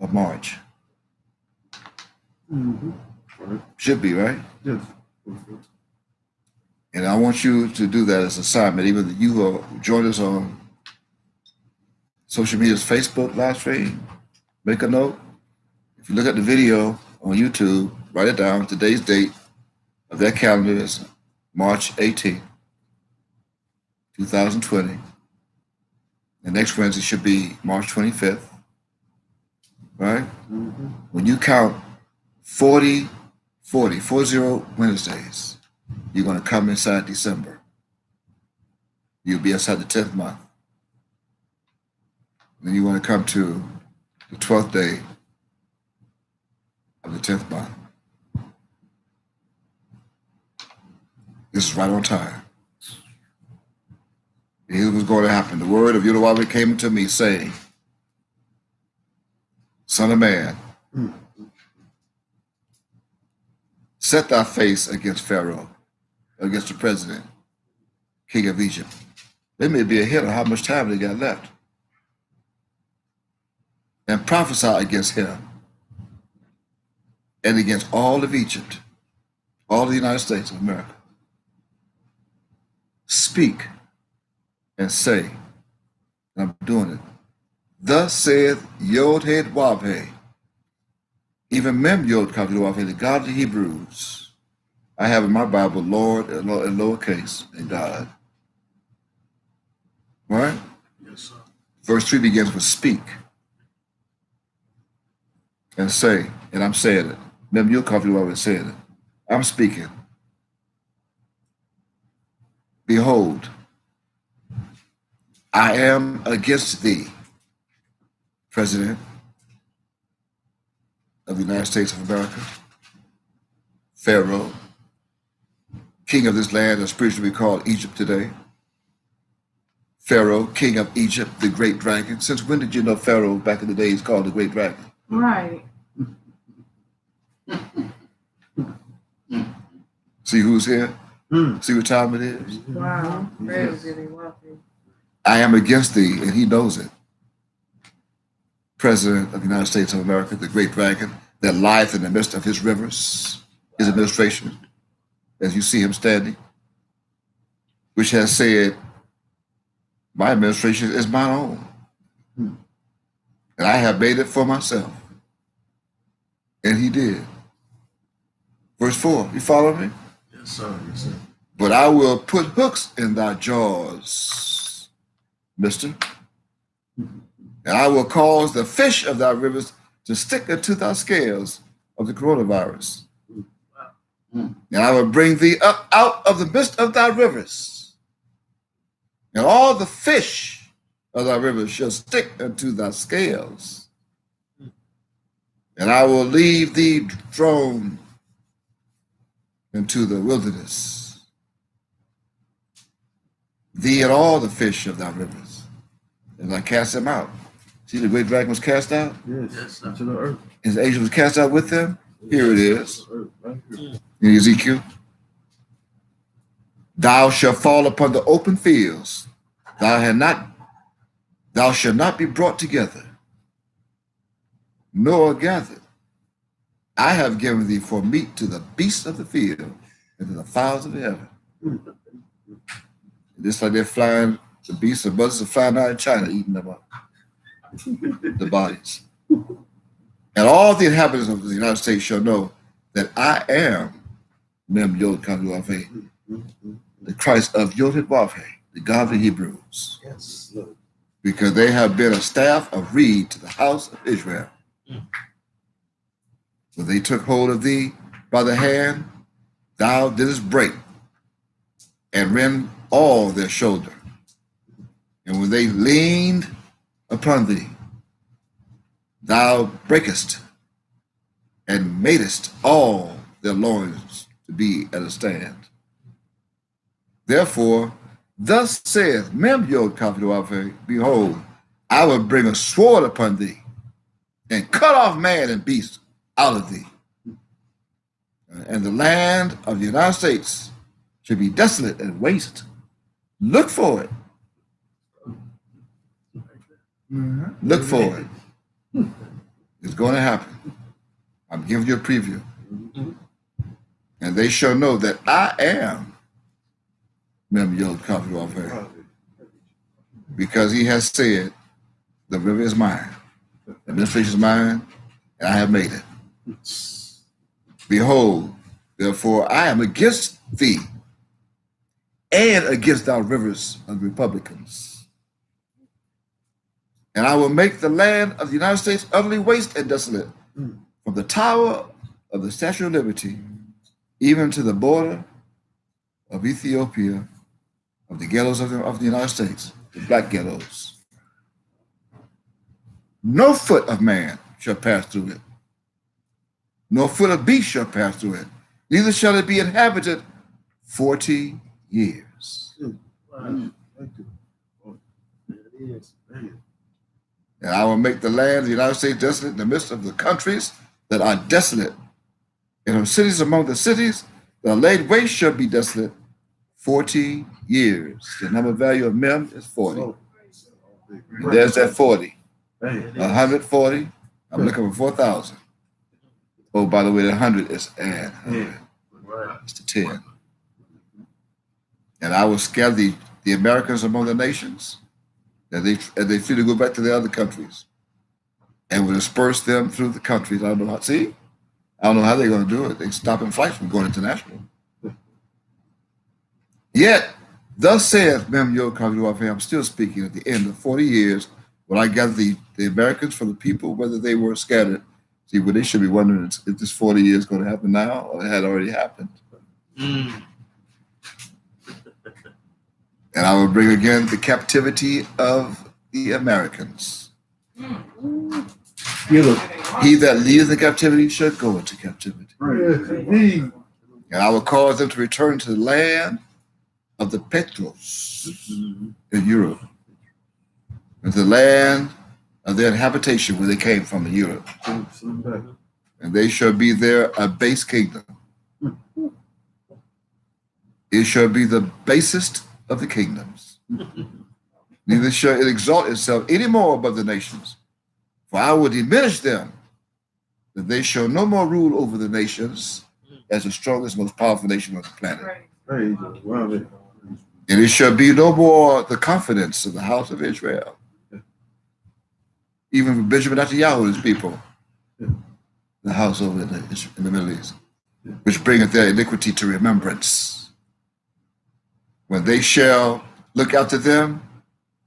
of March. Should be, right? Yes. And I want you to do that as an assignment, even you who join us on social media's Facebook live stream, make a note. If you look at the video on YouTube, write it down. Today's date of that calendar is March 18th, 2020. The next Wednesday should be March 25th, right? When you count 40 Wednesdays, you're going to come inside December. You'll be inside the 10th month. Then you want to come to the 12th day of the 10th month. This is right on time. And here's what's going to happen. The word of Yahweh came to me saying, Son of man, set thy face against Pharaoh, against the president, king of Egypt. There may be a hint of how much time they got left. And prophesy against him and against all of Egypt, all of the United States of America. Speak and say, and I'm doing it. Thus saith Yod-Heh-Wav-Heh, even Mem Yod-Wav-Heh, the God of the Hebrews. I have in my Bible Lord in lowercase and God. All right? Yes, sir. Verse 3 begins with speak and say, and I'm saying it. Mem Yod-Wav-Heh saying it. I'm speaking. Behold, I am against thee, President of the United States of America, Pharaoh, king of this land, that's spiritually called Egypt today. Pharaoh, king of Egypt, the great dragon. Since when did you know Pharaoh back in the days called the great dragon? Right. See who's here? See what time it is? Wow. Really wealthy. I am against thee, and he knows it. President of the United States of America, the great dragon that lieth in the midst of his rivers, his administration, as you see him standing, which has said, my administration is mine own, and I have made it for myself. And he did. Verse 4, you follow me? Yes, sir. Yes, sir. But I will put hooks in thy jaws, mister, and I will cause the fish of thy rivers to stick into thy scales of the coronavirus. And I will bring thee up out of the midst of thy rivers, and all the fish of thy rivers shall stick unto thy scales. And I will leave thee thrown into the wilderness, thee and all the fish of thy rivers, and I cast them out. See, the great dragon was cast out. Yes, sir. To the earth. His angel was cast out with them. Here it is Right here. in Ezekiel. Thou shalt fall upon the open fields. Thou shalt not be brought together, nor gathered. I have given thee for meat to the beasts of the field and to the fowls of the heaven. Just like they're flying, the beasts and buzzards are flying out in China, eating them up, the bodies. And all the inhabitants of the United States shall know that I am Mem Yod-Wav-Heh, the Christ of Yod-Wav-Heh, the God of the Hebrews. Yes, Lord. Because they have been a staff of reed to the house of Israel. When they took hold of thee by the hand, thou didst break and rend all their shoulder. And when they leaned upon thee, Thou breakest and madest all their loins to be at a stand. Therefore, thus saith Mem Yod Kaveh, behold, I will bring a sword upon thee, and cut off man and beast out of thee. And the land of the United States shall be desolate and waste. Look for it. Look for it. It's going to happen. I'm giving you a preview. And they shall know that I am Mem Yod Kaveh, because he has said, the river is mine, the administration is mine, and I have made it. Behold, therefore, I am against thee and against thy rivers of the Republicans. And I will make the land of the United States utterly waste and desolate, from the tower of the Statue of Liberty, even to the border of Ethiopia, of the ghettos of the United States, the black ghettos. No foot of man shall pass through it, nor foot of beast shall pass through it, neither shall it be inhabited 40 years. And I will make the land of the United States desolate in the midst of the countries that are desolate, and of cities among the cities that are laid waste shall be desolate 40 years. The number value of Mem is 40. And there's that 40. 140. I'm looking for 4,000. Oh, by the way, the 100 is add. It's the 10. And I will scatter the Americans among the nations, and they flee to go back to their other countries, and will disperse them through the countries. I don't know how. See, I don't know how they're going to do it. They're stopping flights from going international. Yet, thus saith Mem Yod Kaveh, I'm still speaking at the end of 40 years, when I gather the Americans from the people, whether they were scattered. See, well, they should be wondering if this 40 years is going to happen now, or it had already happened. And I will bring again the captivity of the Americans. He that leadeth in captivity shall go into captivity. And I will cause them to return to the land of the Petros in Europe, and the land of their habitation where they came from in Europe. And they shall be there a base kingdom. It shall be the basest of the kingdoms. Neither shall it exalt itself any more above the nations. For I will diminish them, that they shall no more rule over the nations as the strongest, most powerful nation on the planet. And it shall be no more the confidence of the house of Israel, even for Benjamin Netanyahu and his people, the house over in the Middle East, which bringeth their iniquity to remembrance. When they shall look after them,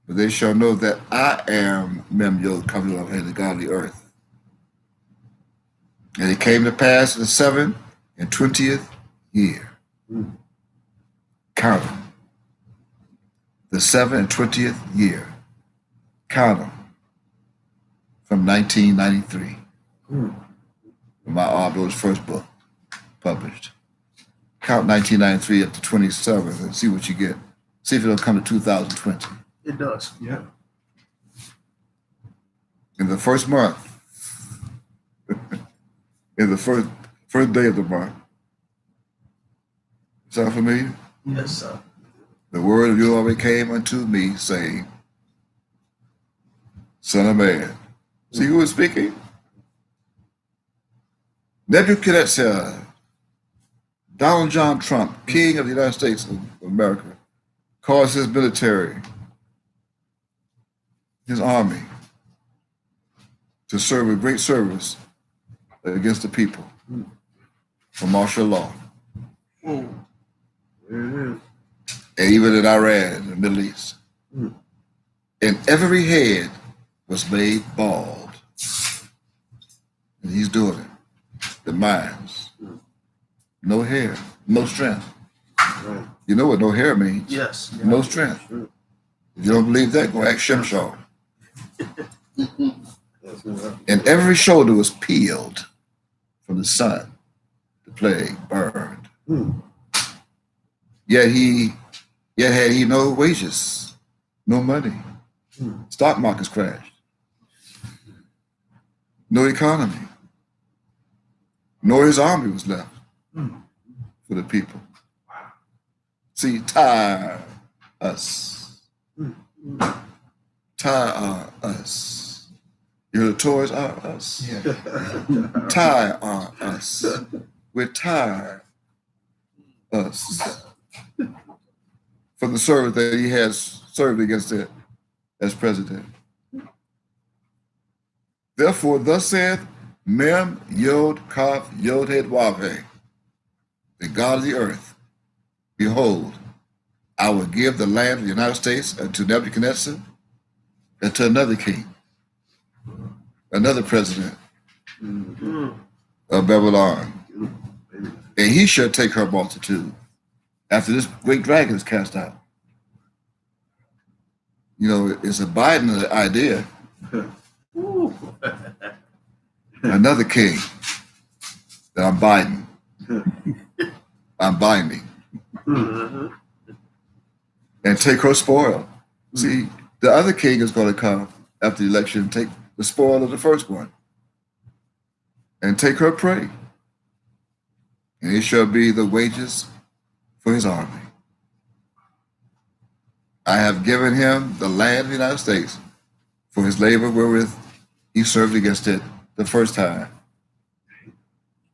but they shall know that I am Mem Yod Kaveh in the godly earth. And it came to pass in the 7th and 20th year. Count them. The 7th and 20th year. Count them. From 1993. My Arbro's first book published. Count 1993 up to 27 and see what you get. See if it'll come to 2020. It does. Yeah. In the first month, in the first day of the month. Sound familiar? Yes, sir. The word of Yahweh came unto me, saying, Son of man. See who is speaking? Nebuchadnezzar, Donald John Trump, King of the United States of America, caused his military, his army, to serve a great service against the people for martial law. And even in Iran, the Middle East. And every head was made bald. And he's doing it. The minds. No hair, no strength. You know what no hair means? Yes. No strength. If you don't believe that, go ask Shimshon. and every shoulder was peeled from the sun. The plague burned. Yet had he no wages, no money. Stock markets crashed. No economy. Nor his army was left for the people. See, tire us. Tire us. Your toys are us. Tire are us. We're tired us from the service that he has served against it as president. Therefore, thus saith Mem Yod Kaf Yod Het Wave, the God of the earth, behold, I will give the land of the United States unto Nebuchadnezzar and to another king, another president of Babylon. And he shall take her multitude after this great dragon is cast out. You know, it's a Biden idea. Another king that I'm Biden. I'm binding. And take her spoil. See, the other king is going to come after the election and take the spoil of the first one and take her prey. And it shall be the wages for his army. I have given him the land of the United States for his labor wherewith he served against it the first time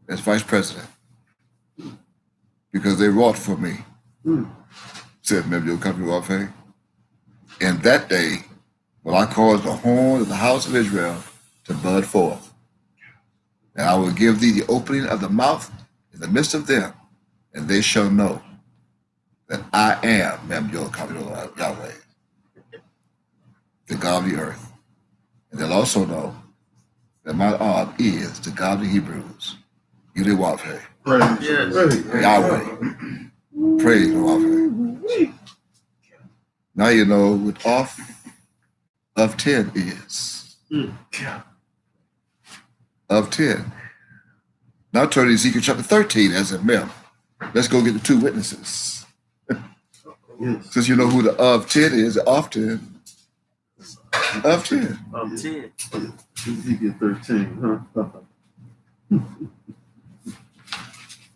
as vice president, because they wrought for me, said Member Company Warfare. And that day will I cause the horn of the house of Israel to bud forth. And I will give thee the opening of the mouth in the midst of them, and they shall know that I am Member Company Yahweh, the God of the earth. And they'll also know that my arm is the God of the Hebrews, Yahweh, Yahweh. Praise Yahweh. Now you know what off of 10 is. Of 10. Now turn to Ezekiel chapter 13 as a mem. Let's go get the two witnesses. Since you know who the of 10 is, the off 10. Of 10. Of 10. Ezekiel 13, huh?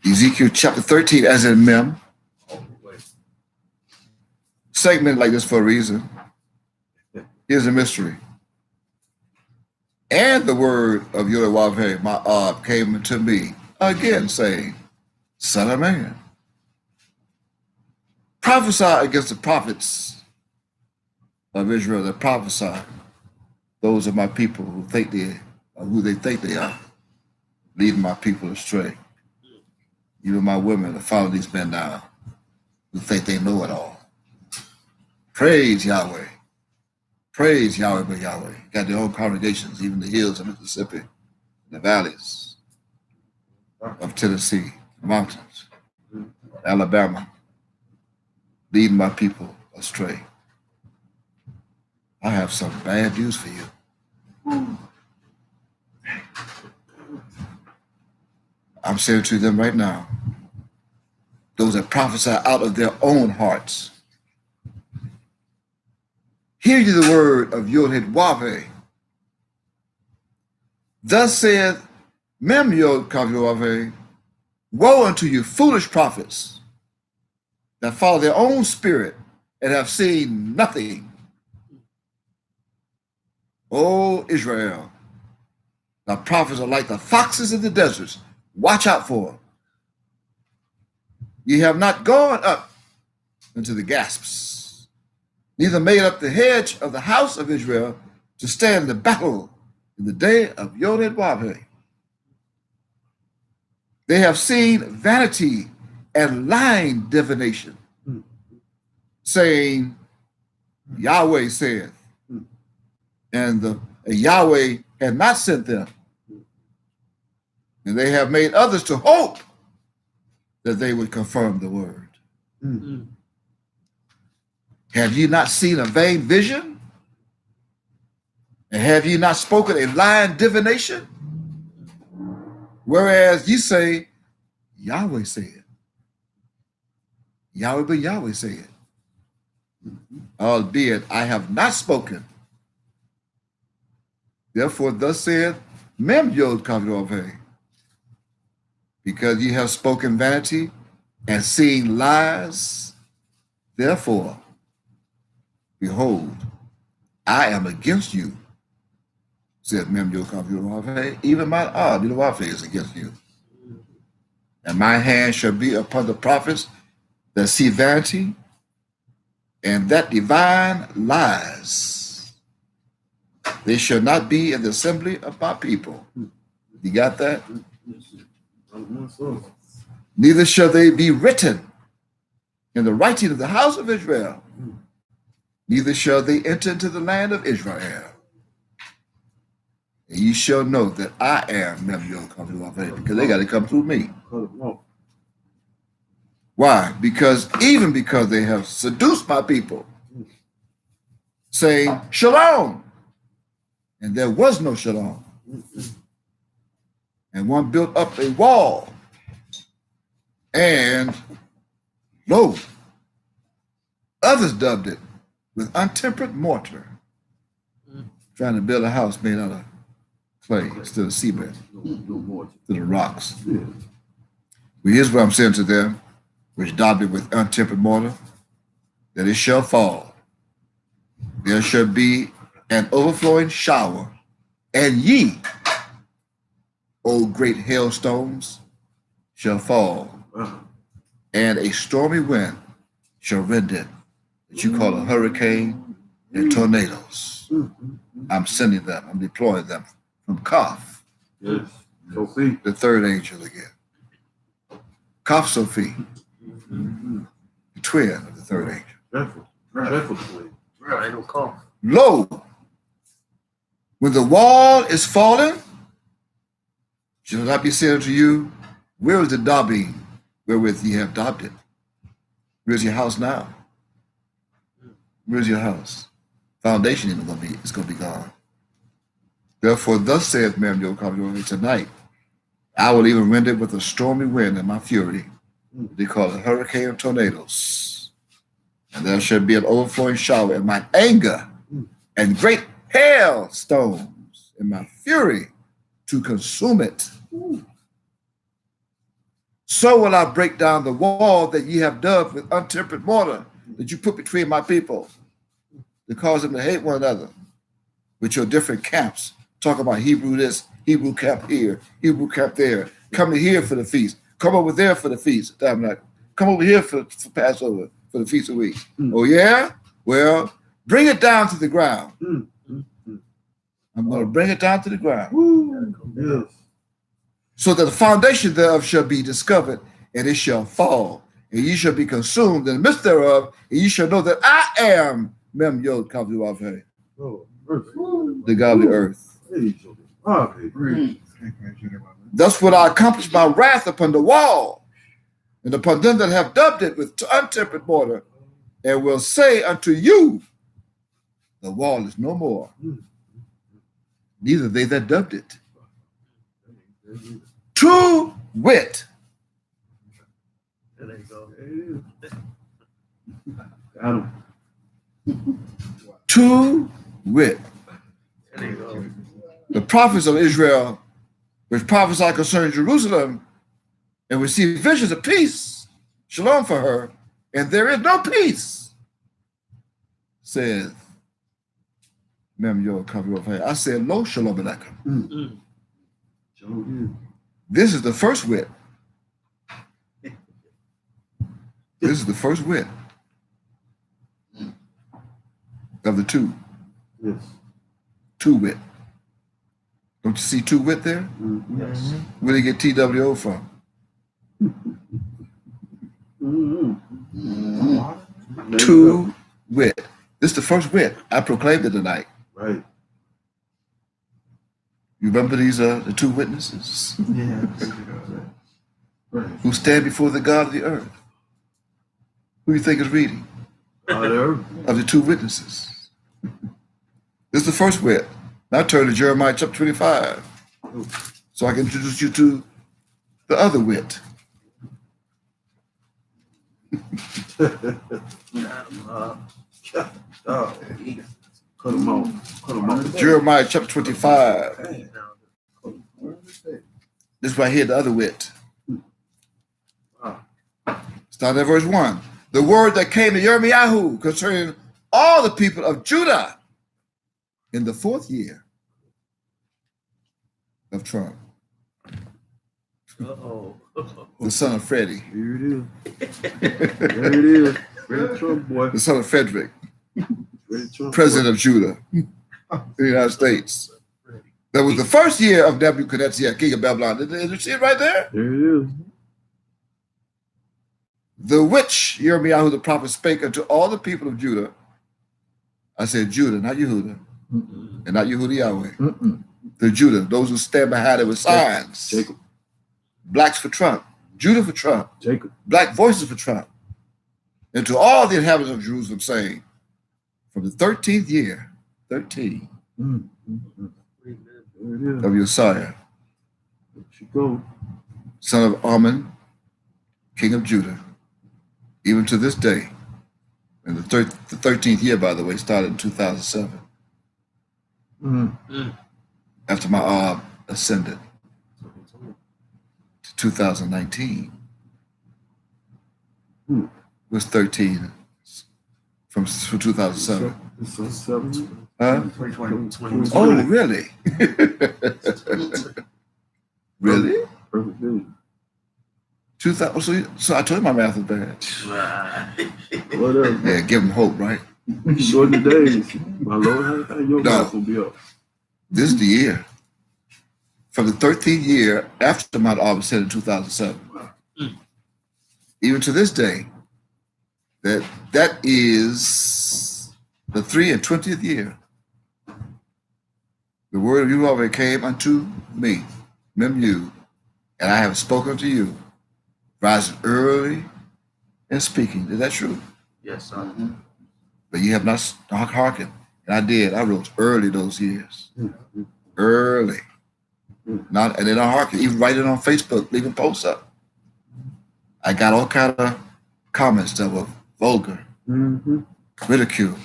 Ezekiel chapter 13 as in mem. Segment like this for a reason. Here's a mystery. And the word of Yahweh, my Ab, came to me again, saying, Son of man, prophesy against the prophets of Israel that prophesy. Those are my people who think they are who they think they are, leading my people astray. Even my women to follow these men now who think they know it all. Praise Yahweh. Praise Yahweh by Yahweh. Got their own congregations, even the hills of Mississippi, the valleys of Tennessee, the mountains, Alabama, leading my people astray. I have some bad news for you. I'm saying to them right now, those that prophesy out of their own hearts, hear ye the word of Yod-Heh-Wah-Veh. Thus saith Mem Yod-Kah-Wah-Veh, woe unto you foolish prophets that follow their own spirit and have seen nothing. O Israel, the prophets are like the foxes in the deserts. Watch out for them. Ye have not gone up into the gasps, neither made up the hedge of the house of Israel to stand the battle in the day of Yod-Heh-Wah-Veh. They have seen vanity and lying divination, saying, Yahweh saith, and Yahweh had not sent them. And they have made others to hope that they would confirm the word. Have ye not seen a vain vision? And have ye not spoken a lying divination? Whereas ye say, Yahweh said. Yahweh but Yahweh said. Albeit I have not spoken. Therefore, thus saith Mem Yod Kaveh, because ye have spoken vanity and seen lies. Therefore, behold, I am against you, said Mem Yod Kaveh. Even my Yahweh is against you. And my hand shall be upon the prophets that see vanity and that divine lies. They shall not be in the assembly of my people. You got that? Neither shall they be written in the writing of the house of Israel. Neither shall they enter into the land of Israel. And ye shall know that I am Mem Yod Kaveh, because they got to come through me. Why? Because they have seduced my people, saying, Shalom. And there was no shalom. And one built up a wall, and lo, others dubbed it with untempered mortar, trying to build a house made out of clay instead of cement, to the rocks. Well, here's what I'm saying to them, which daubed it with untempered mortar, that it shall fall. There shall be an overflowing shower, and ye, O great hailstones, shall fall, and a stormy wind shall rend it, that you call a hurricane and tornadoes. I'm sending them, I'm deploying them from Kaf, Yes. Sophie. the third angel again. Kaf Sophie, the twin of the third angel. Dreadful. Dreadful twin. Right, ain't no call. Lo, when the wall is fallen, shall it not be said unto you, where is the daubing wherewith ye have daubed it? Where's your house now? Where's your house? Foundation is going to be gone. Therefore, thus saith Mem Yod Kaveh, tonight, I will even rend it with a stormy wind and my fury. They call it hurricane of tornadoes. And there shall be an overflowing shower in my anger and great hailstones in my fury to consume it. So will I break down the wall that ye have dug with untempered mortar that you put between my people, to cause them to hate one another with your different camps. Talk about Hebrew this, Hebrew camp here, Hebrew camp there. Come to here for the feast. Come over there for the feast. Come over here for Passover, for the Feast of Weeks. Oh, yeah? Well, bring it down to the ground. I'm going to bring it down to the ground. Yes. So that the foundation thereof shall be discovered, and it shall fall, and ye shall be consumed in the midst thereof, and ye shall know that I am Mem Yod Kaveh, Oh, the God of the earth. Thus will I accomplish my wrath upon the wall, and upon them that have dubbed it with untempered mortar, and will say unto you, the wall is no more, neither they that dubbed it. To wit, to wit, the prophets of Israel, which prophesy concerning Jerusalem, and receive visions of peace, shalom for her, and there is no peace, says Mem Yod Kaveh. I said, Lo shalom aleichem. This is the first wit. This is the first wit of the two. Yes. Two wit. Don't you see two wit there? Yes. Where do you get TWO from? Two wit. This is the first wit. I proclaimed it tonight. Right. You remember these are the two witnesses who stand before the God of the earth. Who do you think is reading? There. Of the two witnesses. This is the first wit. Now turn to Jeremiah chapter 25, so I can introduce you to the other wit. Cut him off. Cut him off. Jeremiah chapter 25. This right here, the other wit. Start at verse 1. The word that came to Yirmiyahu concerning all the people of Judah in the 4th year of Trump, the son of Freddie, Here it is. There it is. Freddie Trump, boy. the son of Frederick, Freddie Trump. president of Judah, in the United States. That was the 1st year of Nebuchadnezzar, king of Babylon. Did you see it right there? There it is. The which Yirmiyahu the prophet spake unto all the people of Judah. I said Judah, not Yehuda, and not Yehuda Yahweh. The Judah, those who stand behind it with signs. Jacob. Blacks for Trump, Judah for Trump, Jacob. black voices for Trump. And to all the inhabitants of Jerusalem, saying, from the 13th year, 13 There it is. of Josiah, There she go. son of Ammon, king of Judah, even to this day. And the 13th year, by the way, started in 2007, after my ascended to 2019. Was 13 from 2007. It's a 7. Huh? 2020. Oh, really? Really? Perfect day. 2000. So I told you my math was bad. Whatever. Yeah, give them hope, right? Shorten the days. My Lord, how your No. mouth will be up. This is the year. From the 13th year after Mount Auburn said in 2007, even to this day, that is the 23rd year. The word of Yahweh came unto me, Mem, and I have spoken to you, rising early and speaking. Is that true? Yes, sir. But you have not hearkened. And I did. I wrote early those years. Early. Not, and then I hearken, even writing on Facebook, leaving posts up. I got all kind of comments that were vulgar, ridicule,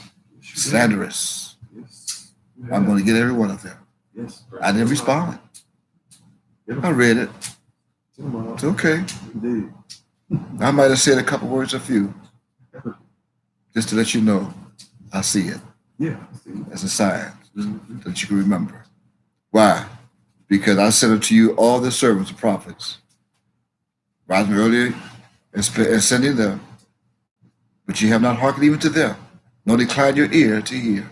slanderous. Yes. I'm going to get every one of them. Yes. I didn't respond. I read it. Tomorrow. It's okay. Indeed. I might have said a couple words of you, just to let you know I see it Yeah. as a sign that you can remember. Why? Because I sent unto you all the servants, the prophets, rising early and sending them, but ye have not hearkened even to them, nor declined your ear to hear.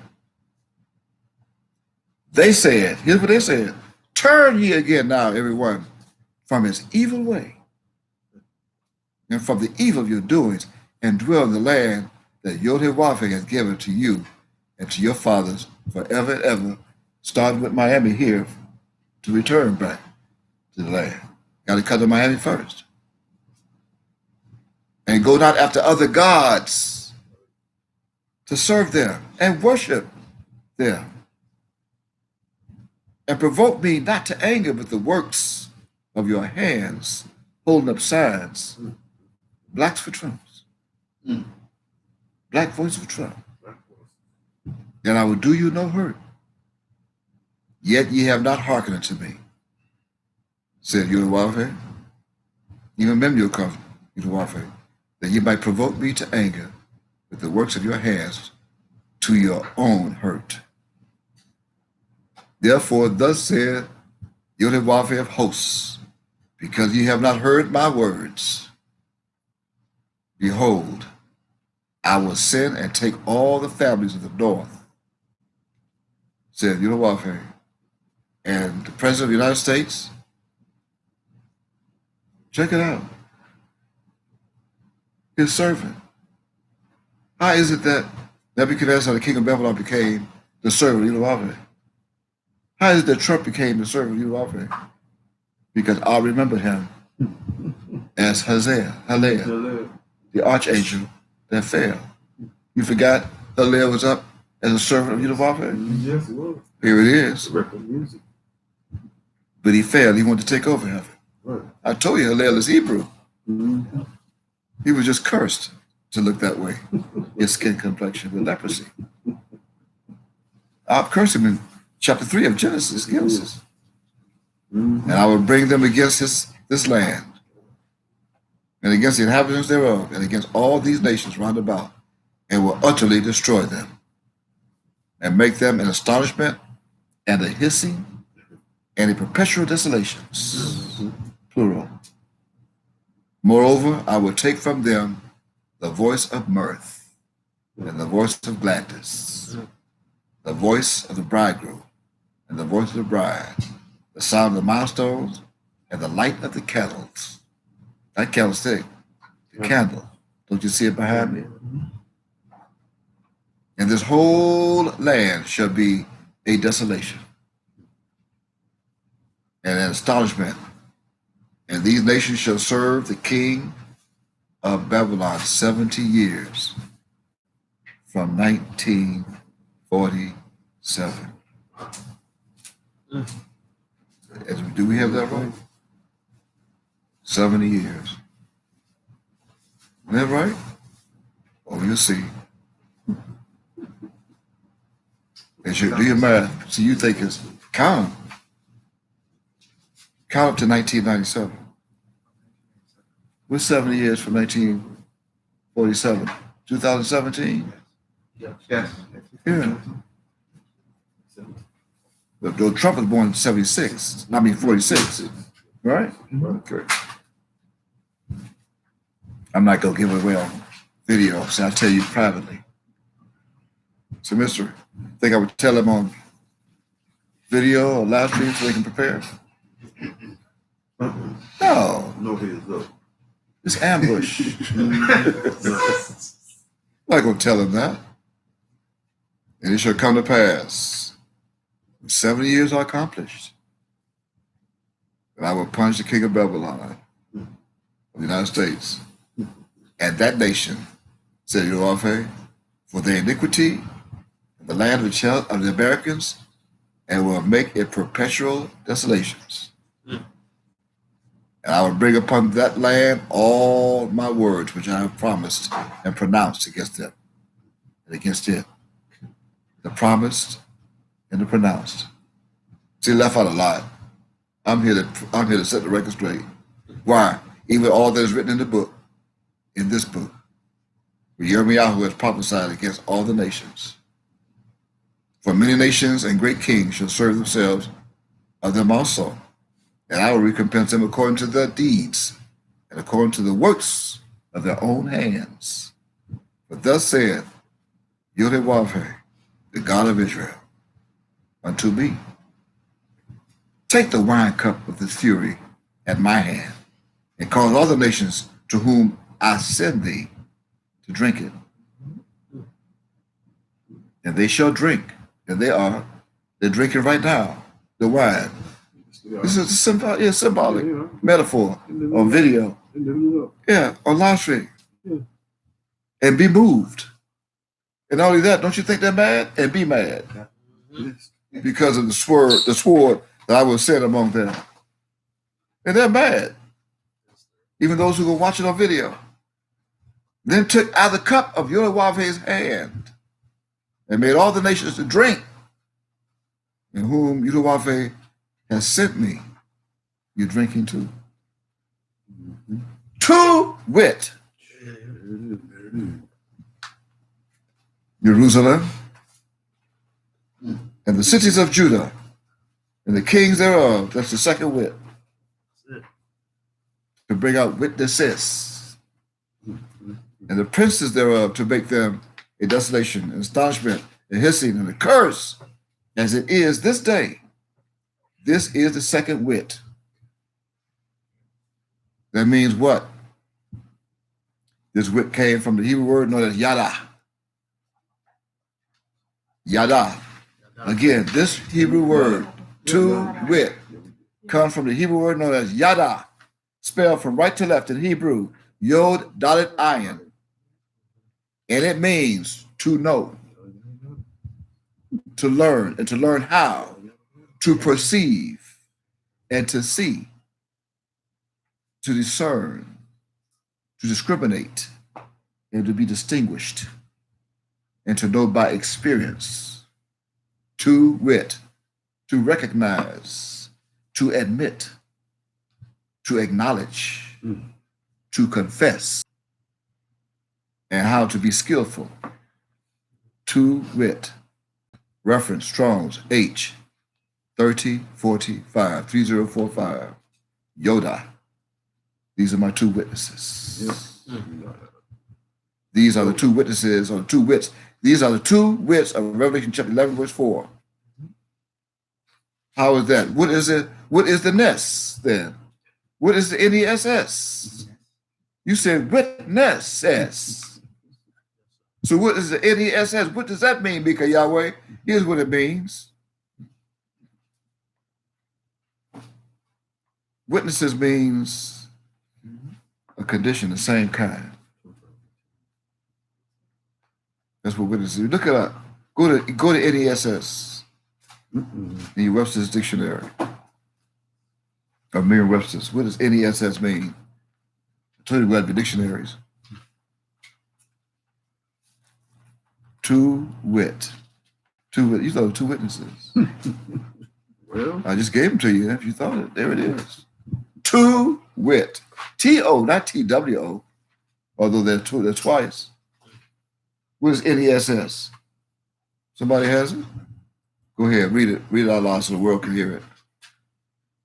They said, here's what they said, turn ye again now, everyone, from his evil way, and from the evil of your doings, and dwell in the land that Yod-Heh-Wapheh has given to you and to your fathers forever and ever, starting with Miami here to return back to the land. Got to come to Miami first. And go not after other gods to serve them and worship them. And provoke me not to anger with the works of your hands, holding up signs. Blacks for Trumps. Black voice for Trump. And I will do you no hurt. Yet ye have not hearkened unto me, said Yod-Heh-Wapheh. Even Mem will come, Yod-Heh-Wapheh, that ye might provoke me to anger with the works of your hands to your own hurt. Therefore, thus saith Yod-Heh-Wapheh of hosts, because ye have not heard my words, behold, I will send and take all the families of the north, said Yod-Heh-Wapheh, and the President of the United States. Check it out. His servant. How is it that Nebuchadnezzar, the king of Babylon, became the servant of Yod-Heh-Wapheh? How is it that Trump became the servant of Yod-Heh-Wapheh? Because I remember him as Halel, the archangel that fell. You forgot Halel was up as a servant of Yod-Heh-Wapheh? Yes, it was. Here it is. Record music. But he failed. He wanted to take over heaven. Right. I told you Hillel is Hebrew. Mm-hmm. He was just cursed to look that way. His skin complexion with leprosy. I'll curse him in chapter 3 of Genesis. Mm-hmm. And I will bring them against this land, and against the inhabitants thereof, and against all these nations round about, and will utterly destroy them, and make them an astonishment, and a hissing, and a perpetual desolations, plural. Moreover, I will take from them the voice of mirth, and the voice of gladness, the voice of the bridegroom, and the voice of the bride, the sound of the milestones, and the light of the candles. That candlestick, the candle. Don't you see it behind me? And this whole land shall be a desolation and an astonishment. And these nations shall serve the king of Babylon 70 years from 1947. Do we have that right? 70 years. Isn't that right? Oh, you'll see. And you do your math. So you think it's count them. Count up to 1997. We're 70 years from 1947. 2017? Yes. Yeah. Though Trump was born in 46, I mean 46, right? Okay. I'm not going to give it away on video, so I'll tell you privately. So, mister, think I would tell them on video or live stream so they can prepare? No, No heads up. it's ambush. I'm not going to tell them that. And it shall come to pass. 70 years are accomplished. And I will punish the king of Babylon of the United States and that nation, said Yehovah, for their iniquity in the land of the Americans, and will make it perpetual desolations. And I will bring upon that land all my words which I have promised and pronounced against them and against it. The promised and the pronounced. See, left out a lot. I'm here to set the record straight. Why? Even all that is written in the book, in this book, where Yirmiyahu has prophesied against all the nations. For many nations and great kings shall serve themselves of them also, and I will recompense them according to their deeds and according to the works of their own hands. But thus saith Yehovah, the God of Israel, unto me, take the wine cup of this fury at my hand, and cause all the nations to whom I send thee to drink it. And they shall drink, and they're drinking right now, the wine. This is a symbolic metaphor on video. Yeah, on live stream. And be moved. And not only that, don't you think they're mad? And be mad. Because of the sword that I will send among them. And they're mad. Even those who will watch it on video. Then took out the cup of Yehovah's hand and made all the nations to drink, in whom Yehovah has sent me. You're drinking too. To wit, Jerusalem and the cities of Judah and the kings thereof, that's the second wit, to bring out witnesses, and the princes thereof to make them a desolation, an astonishment, a hissing, and a curse, as it is this day. This is the second wit. That means what? This wit came from the Hebrew word known as yada. Yada. Again, this Hebrew word, to wit, comes from the Hebrew word known as yada, spelled from right to left in Hebrew, yod dotted ayin. And it means to know. to learn, and to learn how to perceive and to see, to discern, to discriminate, and to be distinguished, and to know by experience, to wit, to recognize, to admit, to acknowledge, to confess, and how to be skillful, to wit. Reference Strong's H 3045, 3045, Yoda. These are my two witnesses. These are the two witnesses, or two wits. These are the two wits of Revelation chapter 11, verse 4. How is that? What is it? What is the ness then? What is the NESS? You said witness S. So what is the NESS? What does that mean, Mika Yahweh? Here's what it means. Witnesses means a condition, the same kind. That's what witnesses. Look it up. Go to NESS in Webster's dictionary. Or Merriam-Webster's. What does NESS mean? I told you we had the dictionaries. To wit. You thought two witnesses. Well, I just gave them to you. If you thought it, there it is. To wit. T-O, not T-W-O. Although they're twice. What is NESS? Somebody has it? Go ahead, read it. Read it out loud so the world can hear it.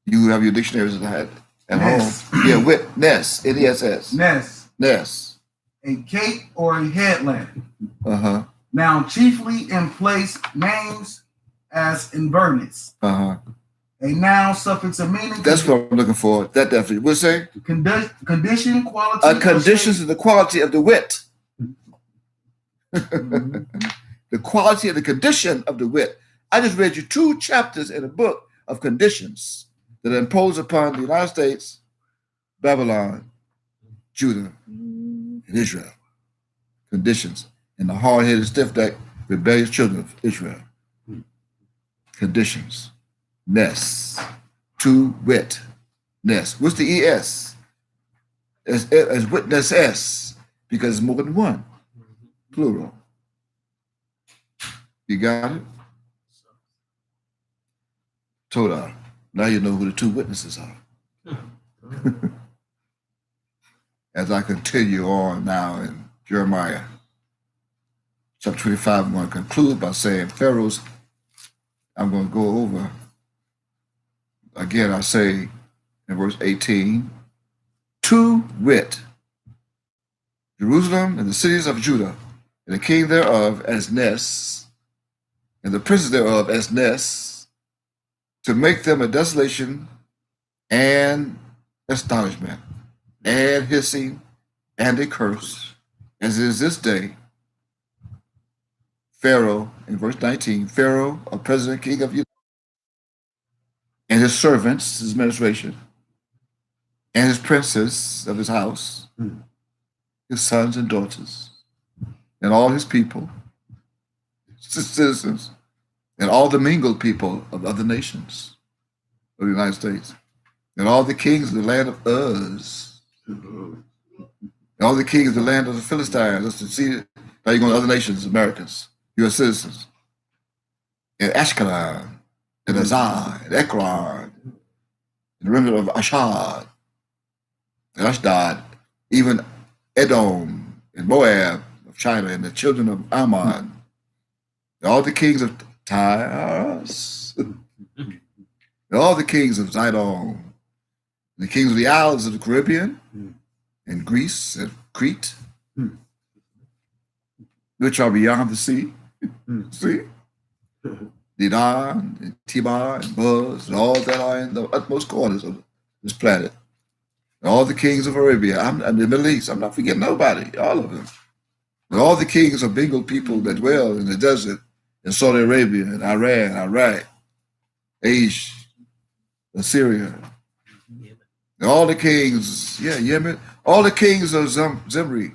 You have your dictionaries at Ness. home. Yeah, witness. NESS. Ness, Ness. a cape or a headland. Uh-huh. Now chiefly in place names as inverness. Uh-huh. A noun suffix of meaning. That's what I'm looking for. That definitely. What's say? Condition, quality. A conditions of the quality of the wit. The quality of the condition of the wit. I just read you 2 chapters in a book of conditions that are imposed upon the United States, Babylon, Judah, and Israel. Conditions. And the hard-headed, stiff-necked, rebellious children of Israel. Conditions. Ness. To wit. Ness. What's the ES? As witness S, because it's more than one. Plural. You got it? Toda. Now you know who the two witnesses are. As I continue on now in Jeremiah chapter 25, I'm going to conclude by saying Pharaoh's, I'm going to go over, again I say in verse 18, to wit, Jerusalem and the cities of Judah, and the king thereof as Ness, and the princes thereof as Ness, to make them a desolation and astonishment, and hissing, and a curse, as is this day. Pharaoh, in verse 19, Pharaoh, a president, king of Judah, and his servants, his administration, and his princes of his house, his sons and daughters, and all his people, his citizens, and all the mingled people of other nations of the United States, and all the kings of the land of Uz, and all the kings of the land of the Philistines. Let's see, now you're going to other nations, Americans, U.S. citizens, and Ashkelon, and Azar, and Ekron, and the remnant of Ashad, and Ashdod, even Edom, and Moab of China, and the children of Ammon, and all the kings of Tyrus, and all the kings of Zidon, and the kings of the isles of the Caribbean, and Greece, and Crete, which are beyond the sea. See? Dedan, and Tibar, and Buz, and all that are in the utmost corners of this planet. And all the kings of Arabia, and the Middle East, I'm not forgetting nobody, all of them. And all the kings of mingled people that dwell in the desert, in Saudi Arabia, and Iran, Iraq, Asia, Assyria. And all the kings, Yemen, all the kings of Zimri,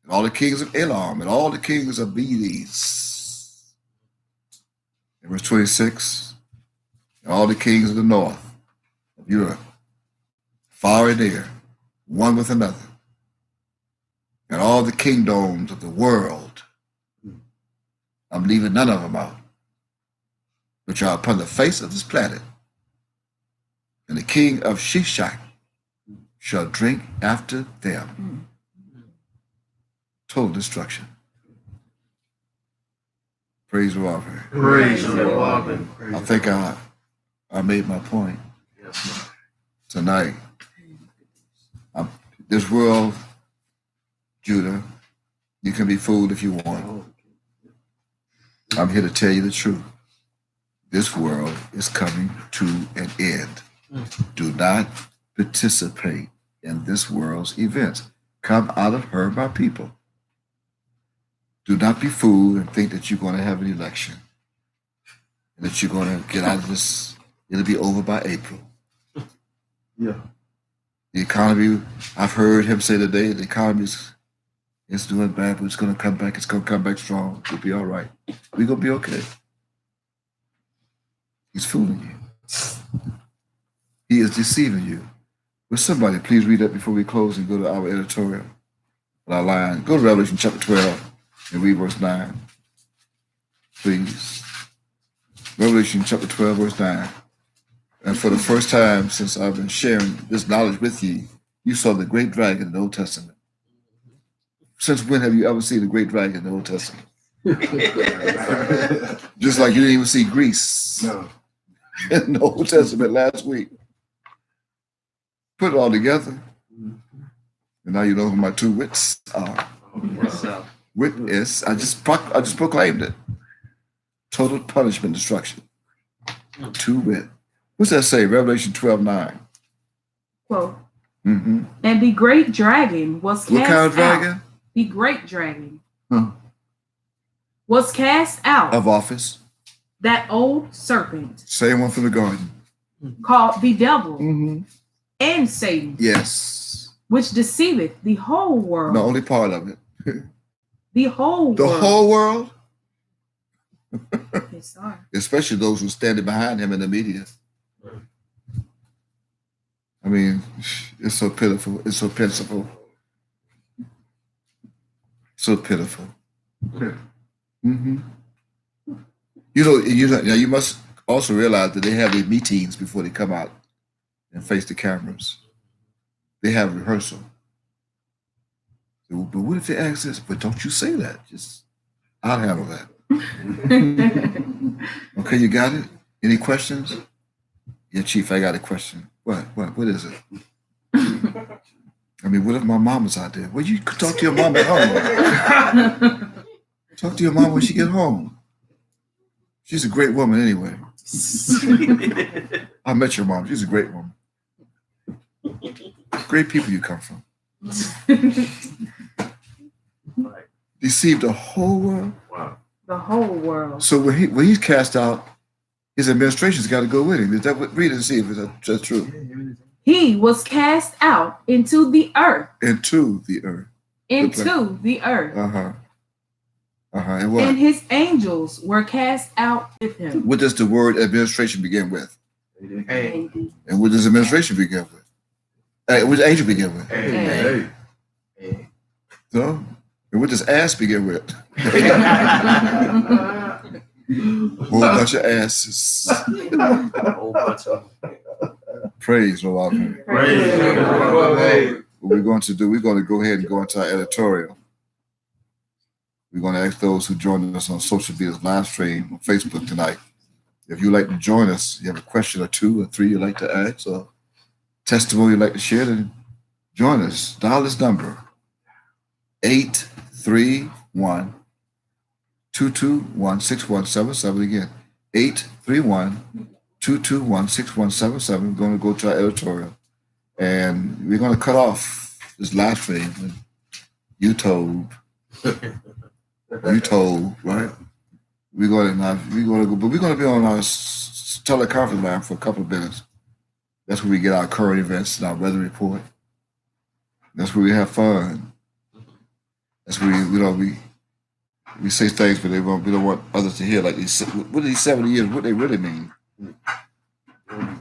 and all the kings of Elam, and all the kings of Medes, In verse 26, all the kings of the north of Europe, far and near, one with another, and all the kingdoms of the world, I'm leaving none of them out, which are upon the face of this planet. And the king of Shishak shall drink after them. Total destruction. Praise the Lord. Praise the Lord. I think I made my point Yes, tonight. This world, Judah, you can be fooled if you want. I'm here to tell you the truth. This world is coming to an end. Do not participate in this world's events. Come out of her, my people. Do not be fooled and think that you're going to have an election and that you're going to get out of this. It'll be over by April. Yeah. The economy, I've heard him say today, the economy is doing bad, but it's going to come back. It's going to come back strong. We'll be all right. We're going to be okay. He's fooling you. He is deceiving you. Will somebody please read that before we close and go to our editorial? Our line. Go to Revelation chapter 12 and read verse 9. Please. Revelation chapter 12, verse 9. And for the first time since I've been sharing this knowledge with you, you saw the great dragon in the Old Testament. Since when have you ever seen the great dragon in the Old Testament? Just like you didn't even see Greece in the Old Testament last week. Put it all together. And now you know who my two wits are. Yes, sir. Witness, I just proclaimed it. Total punishment, destruction. Two wit. What's that say? Revelation 12:9. Quote, Mm-hmm. and the great dragon was cast What kind of out. dragon? The great dragon Huh. was cast out. Of office. That old serpent Same one from the garden. called the devil Mm-hmm. and Satan, Yes. which deceiveth the whole world. The only part of it. The whole The world. whole world, Yes, sir. especially those who are standing behind him in the media. I mean, it's so pitiful. It's so pitiful. So pitiful. Mm-hmm. Now you must also realize that they have their meetings before they come out and face the cameras. They have rehearsal. But what if they ask this? But don't you say that. I'll handle that. Okay, you got it? Any questions? Yeah, Chief, I got a question. What is it? I mean, what if my mom was out there? Well, you could talk to your mom at home. Talk to your mom when she get home. She's a great woman anyway. I met your mom. She's a great woman. Great people you come from. Right. Deceived the whole world. Wow. The whole world. So when he's cast out, his administration's got to go with him. Is that what? Read it and see if that's true. He was cast out into the earth. Into the earth. Into the earth. And what? And his angels were cast out with him. What does the word administration begin with? Hey. And what does administration begin with? What does angel begin with? Hey. So, and what does ass begin with? Whole bunch of asses. A whole bunch of Praise the Lord. What we're going to do, we're going to go ahead and go into our editorial. We're going to ask those who joined us on social media's live stream on Facebook tonight. If you'd like to join us, you have a question or two or three you'd like to ask or testimony you'd like to share, then join us. Dial this number, 831-221-6177. Again, 831-221-6177. We're going to go to our editorial. And we're going to cut off this live stream with YouTube. Right? We're going to go, but we're going to be on our teleconference line for a couple of minutes. That's where we get our current events and our weather report. That's where we have fun. That's where We say things, but we don't want others to hear. Like what are these 70 years? What they really mean?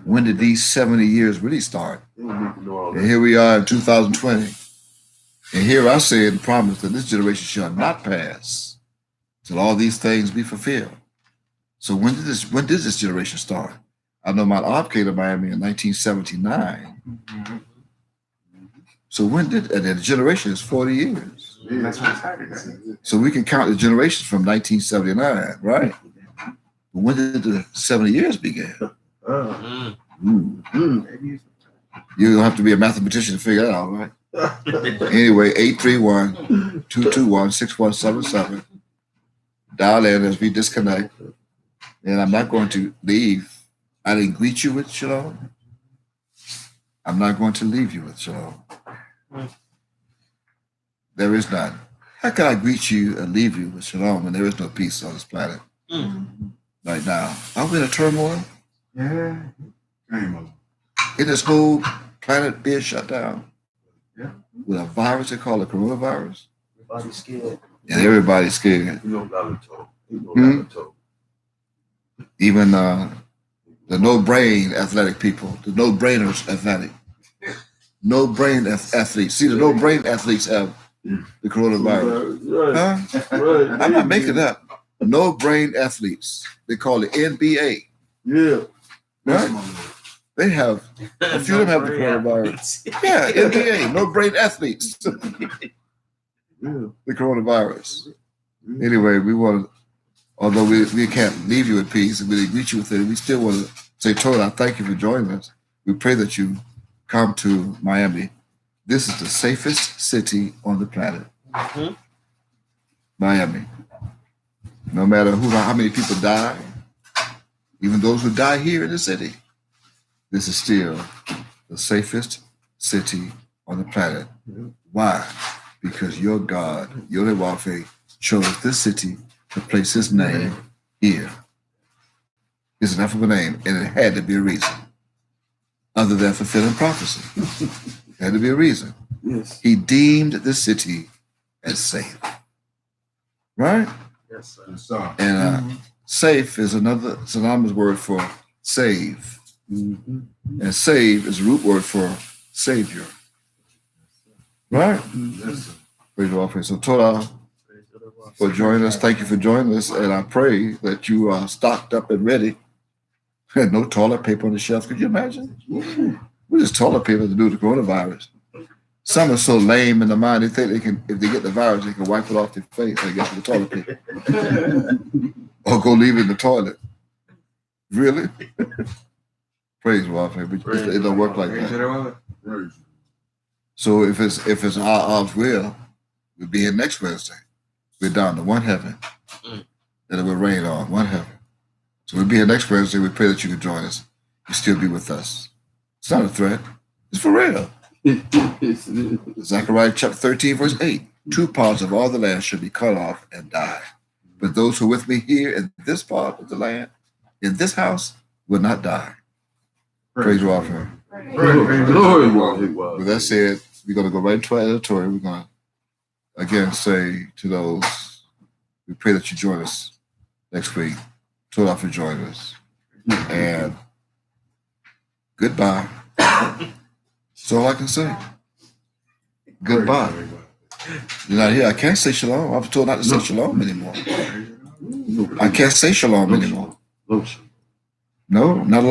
When did these 70 years really start? And here we are in 2020. And here I say in the promise that this generation shall not pass till all these things be fulfilled. So when did this generation start? I know my aunt came to Miami in 1979. So when did, and the generation is 40 years. That's what happening. So we can count the generations from 1979, right? But when did the 70 years begin? You don't have to be a mathematician to figure that out, right? Anyway, 831-221-6177. Dial in as we disconnect. And I'm not going to leave. I didn't greet you with shalom. I'm not going to leave you with shalom. There is none. How can I greet you and leave you with shalom when there is no peace on this planet right now? Are we in a turmoil? Yeah. In this whole planet being shut down? Yeah. With a virus they call it coronavirus? Everybody's scared. And everybody's scared. Even the no-brain athletic people, the no-brainers athletic. No-brain athletes. See, the no-brain athletes have the coronavirus. Huh? I'm not making up. No-brain athletes. They call it NBA. Yeah. Right? They have, a few of them have the coronavirus. Yeah, NBA, no-brain athletes. The coronavirus. Anyway, we want to, although we can't leave you in peace and we greet you with it, we still want to say, Tola, thank you for joining us. We pray that you come to Miami. This is the safest city on the planet. Miami. No matter how many people die, even those who die here in the city, this is still the safest city on the planet. Why? Because your God, Yolewafe, chose this city to place his name here. It's enough of a name, and it had to be a reason. Other than fulfilling prophecy. There had to be a reason. Yes. He deemed the city as safe. Right? Yes, sir. Yes, sir. And safe is another synonymous word for save. And save is a root word for savior. Right? Yes, sir. Praise the Lord. So Tola, for joining us. Thank you for joining us. And I pray that you are stocked up and ready. Had no toilet paper on the shelf. Could you imagine? We just toilet paper to do the coronavirus. Some are so lame in the mind, they think they can, if they get the virus, they can wipe it off their face, I guess, with the toilet paper. Or go leave it in the toilet. Really? Praise God, but it don't work like that. So if it's our will, we'll be here next Wednesday. We're down to one heaven that it will rain on, one heaven. So we'll be here next Wednesday. We pray that you can join us. You still be with us. It's not a threat. It's for real. Zechariah chapter 13, verse 8. 2 parts of all the land shall be cut off and die. But those who are with me here in this part of the land, in this house, will not die. Praise God for him. With that said, we're going to go right into our editorial. We're going to again say to those, we pray that you join us next week. Tola for joining us. And goodbye. That's all I can say. Goodbye. You're not here. I can't say shalom. I was told not to say shalom anymore. I can't say shalom anymore. No, not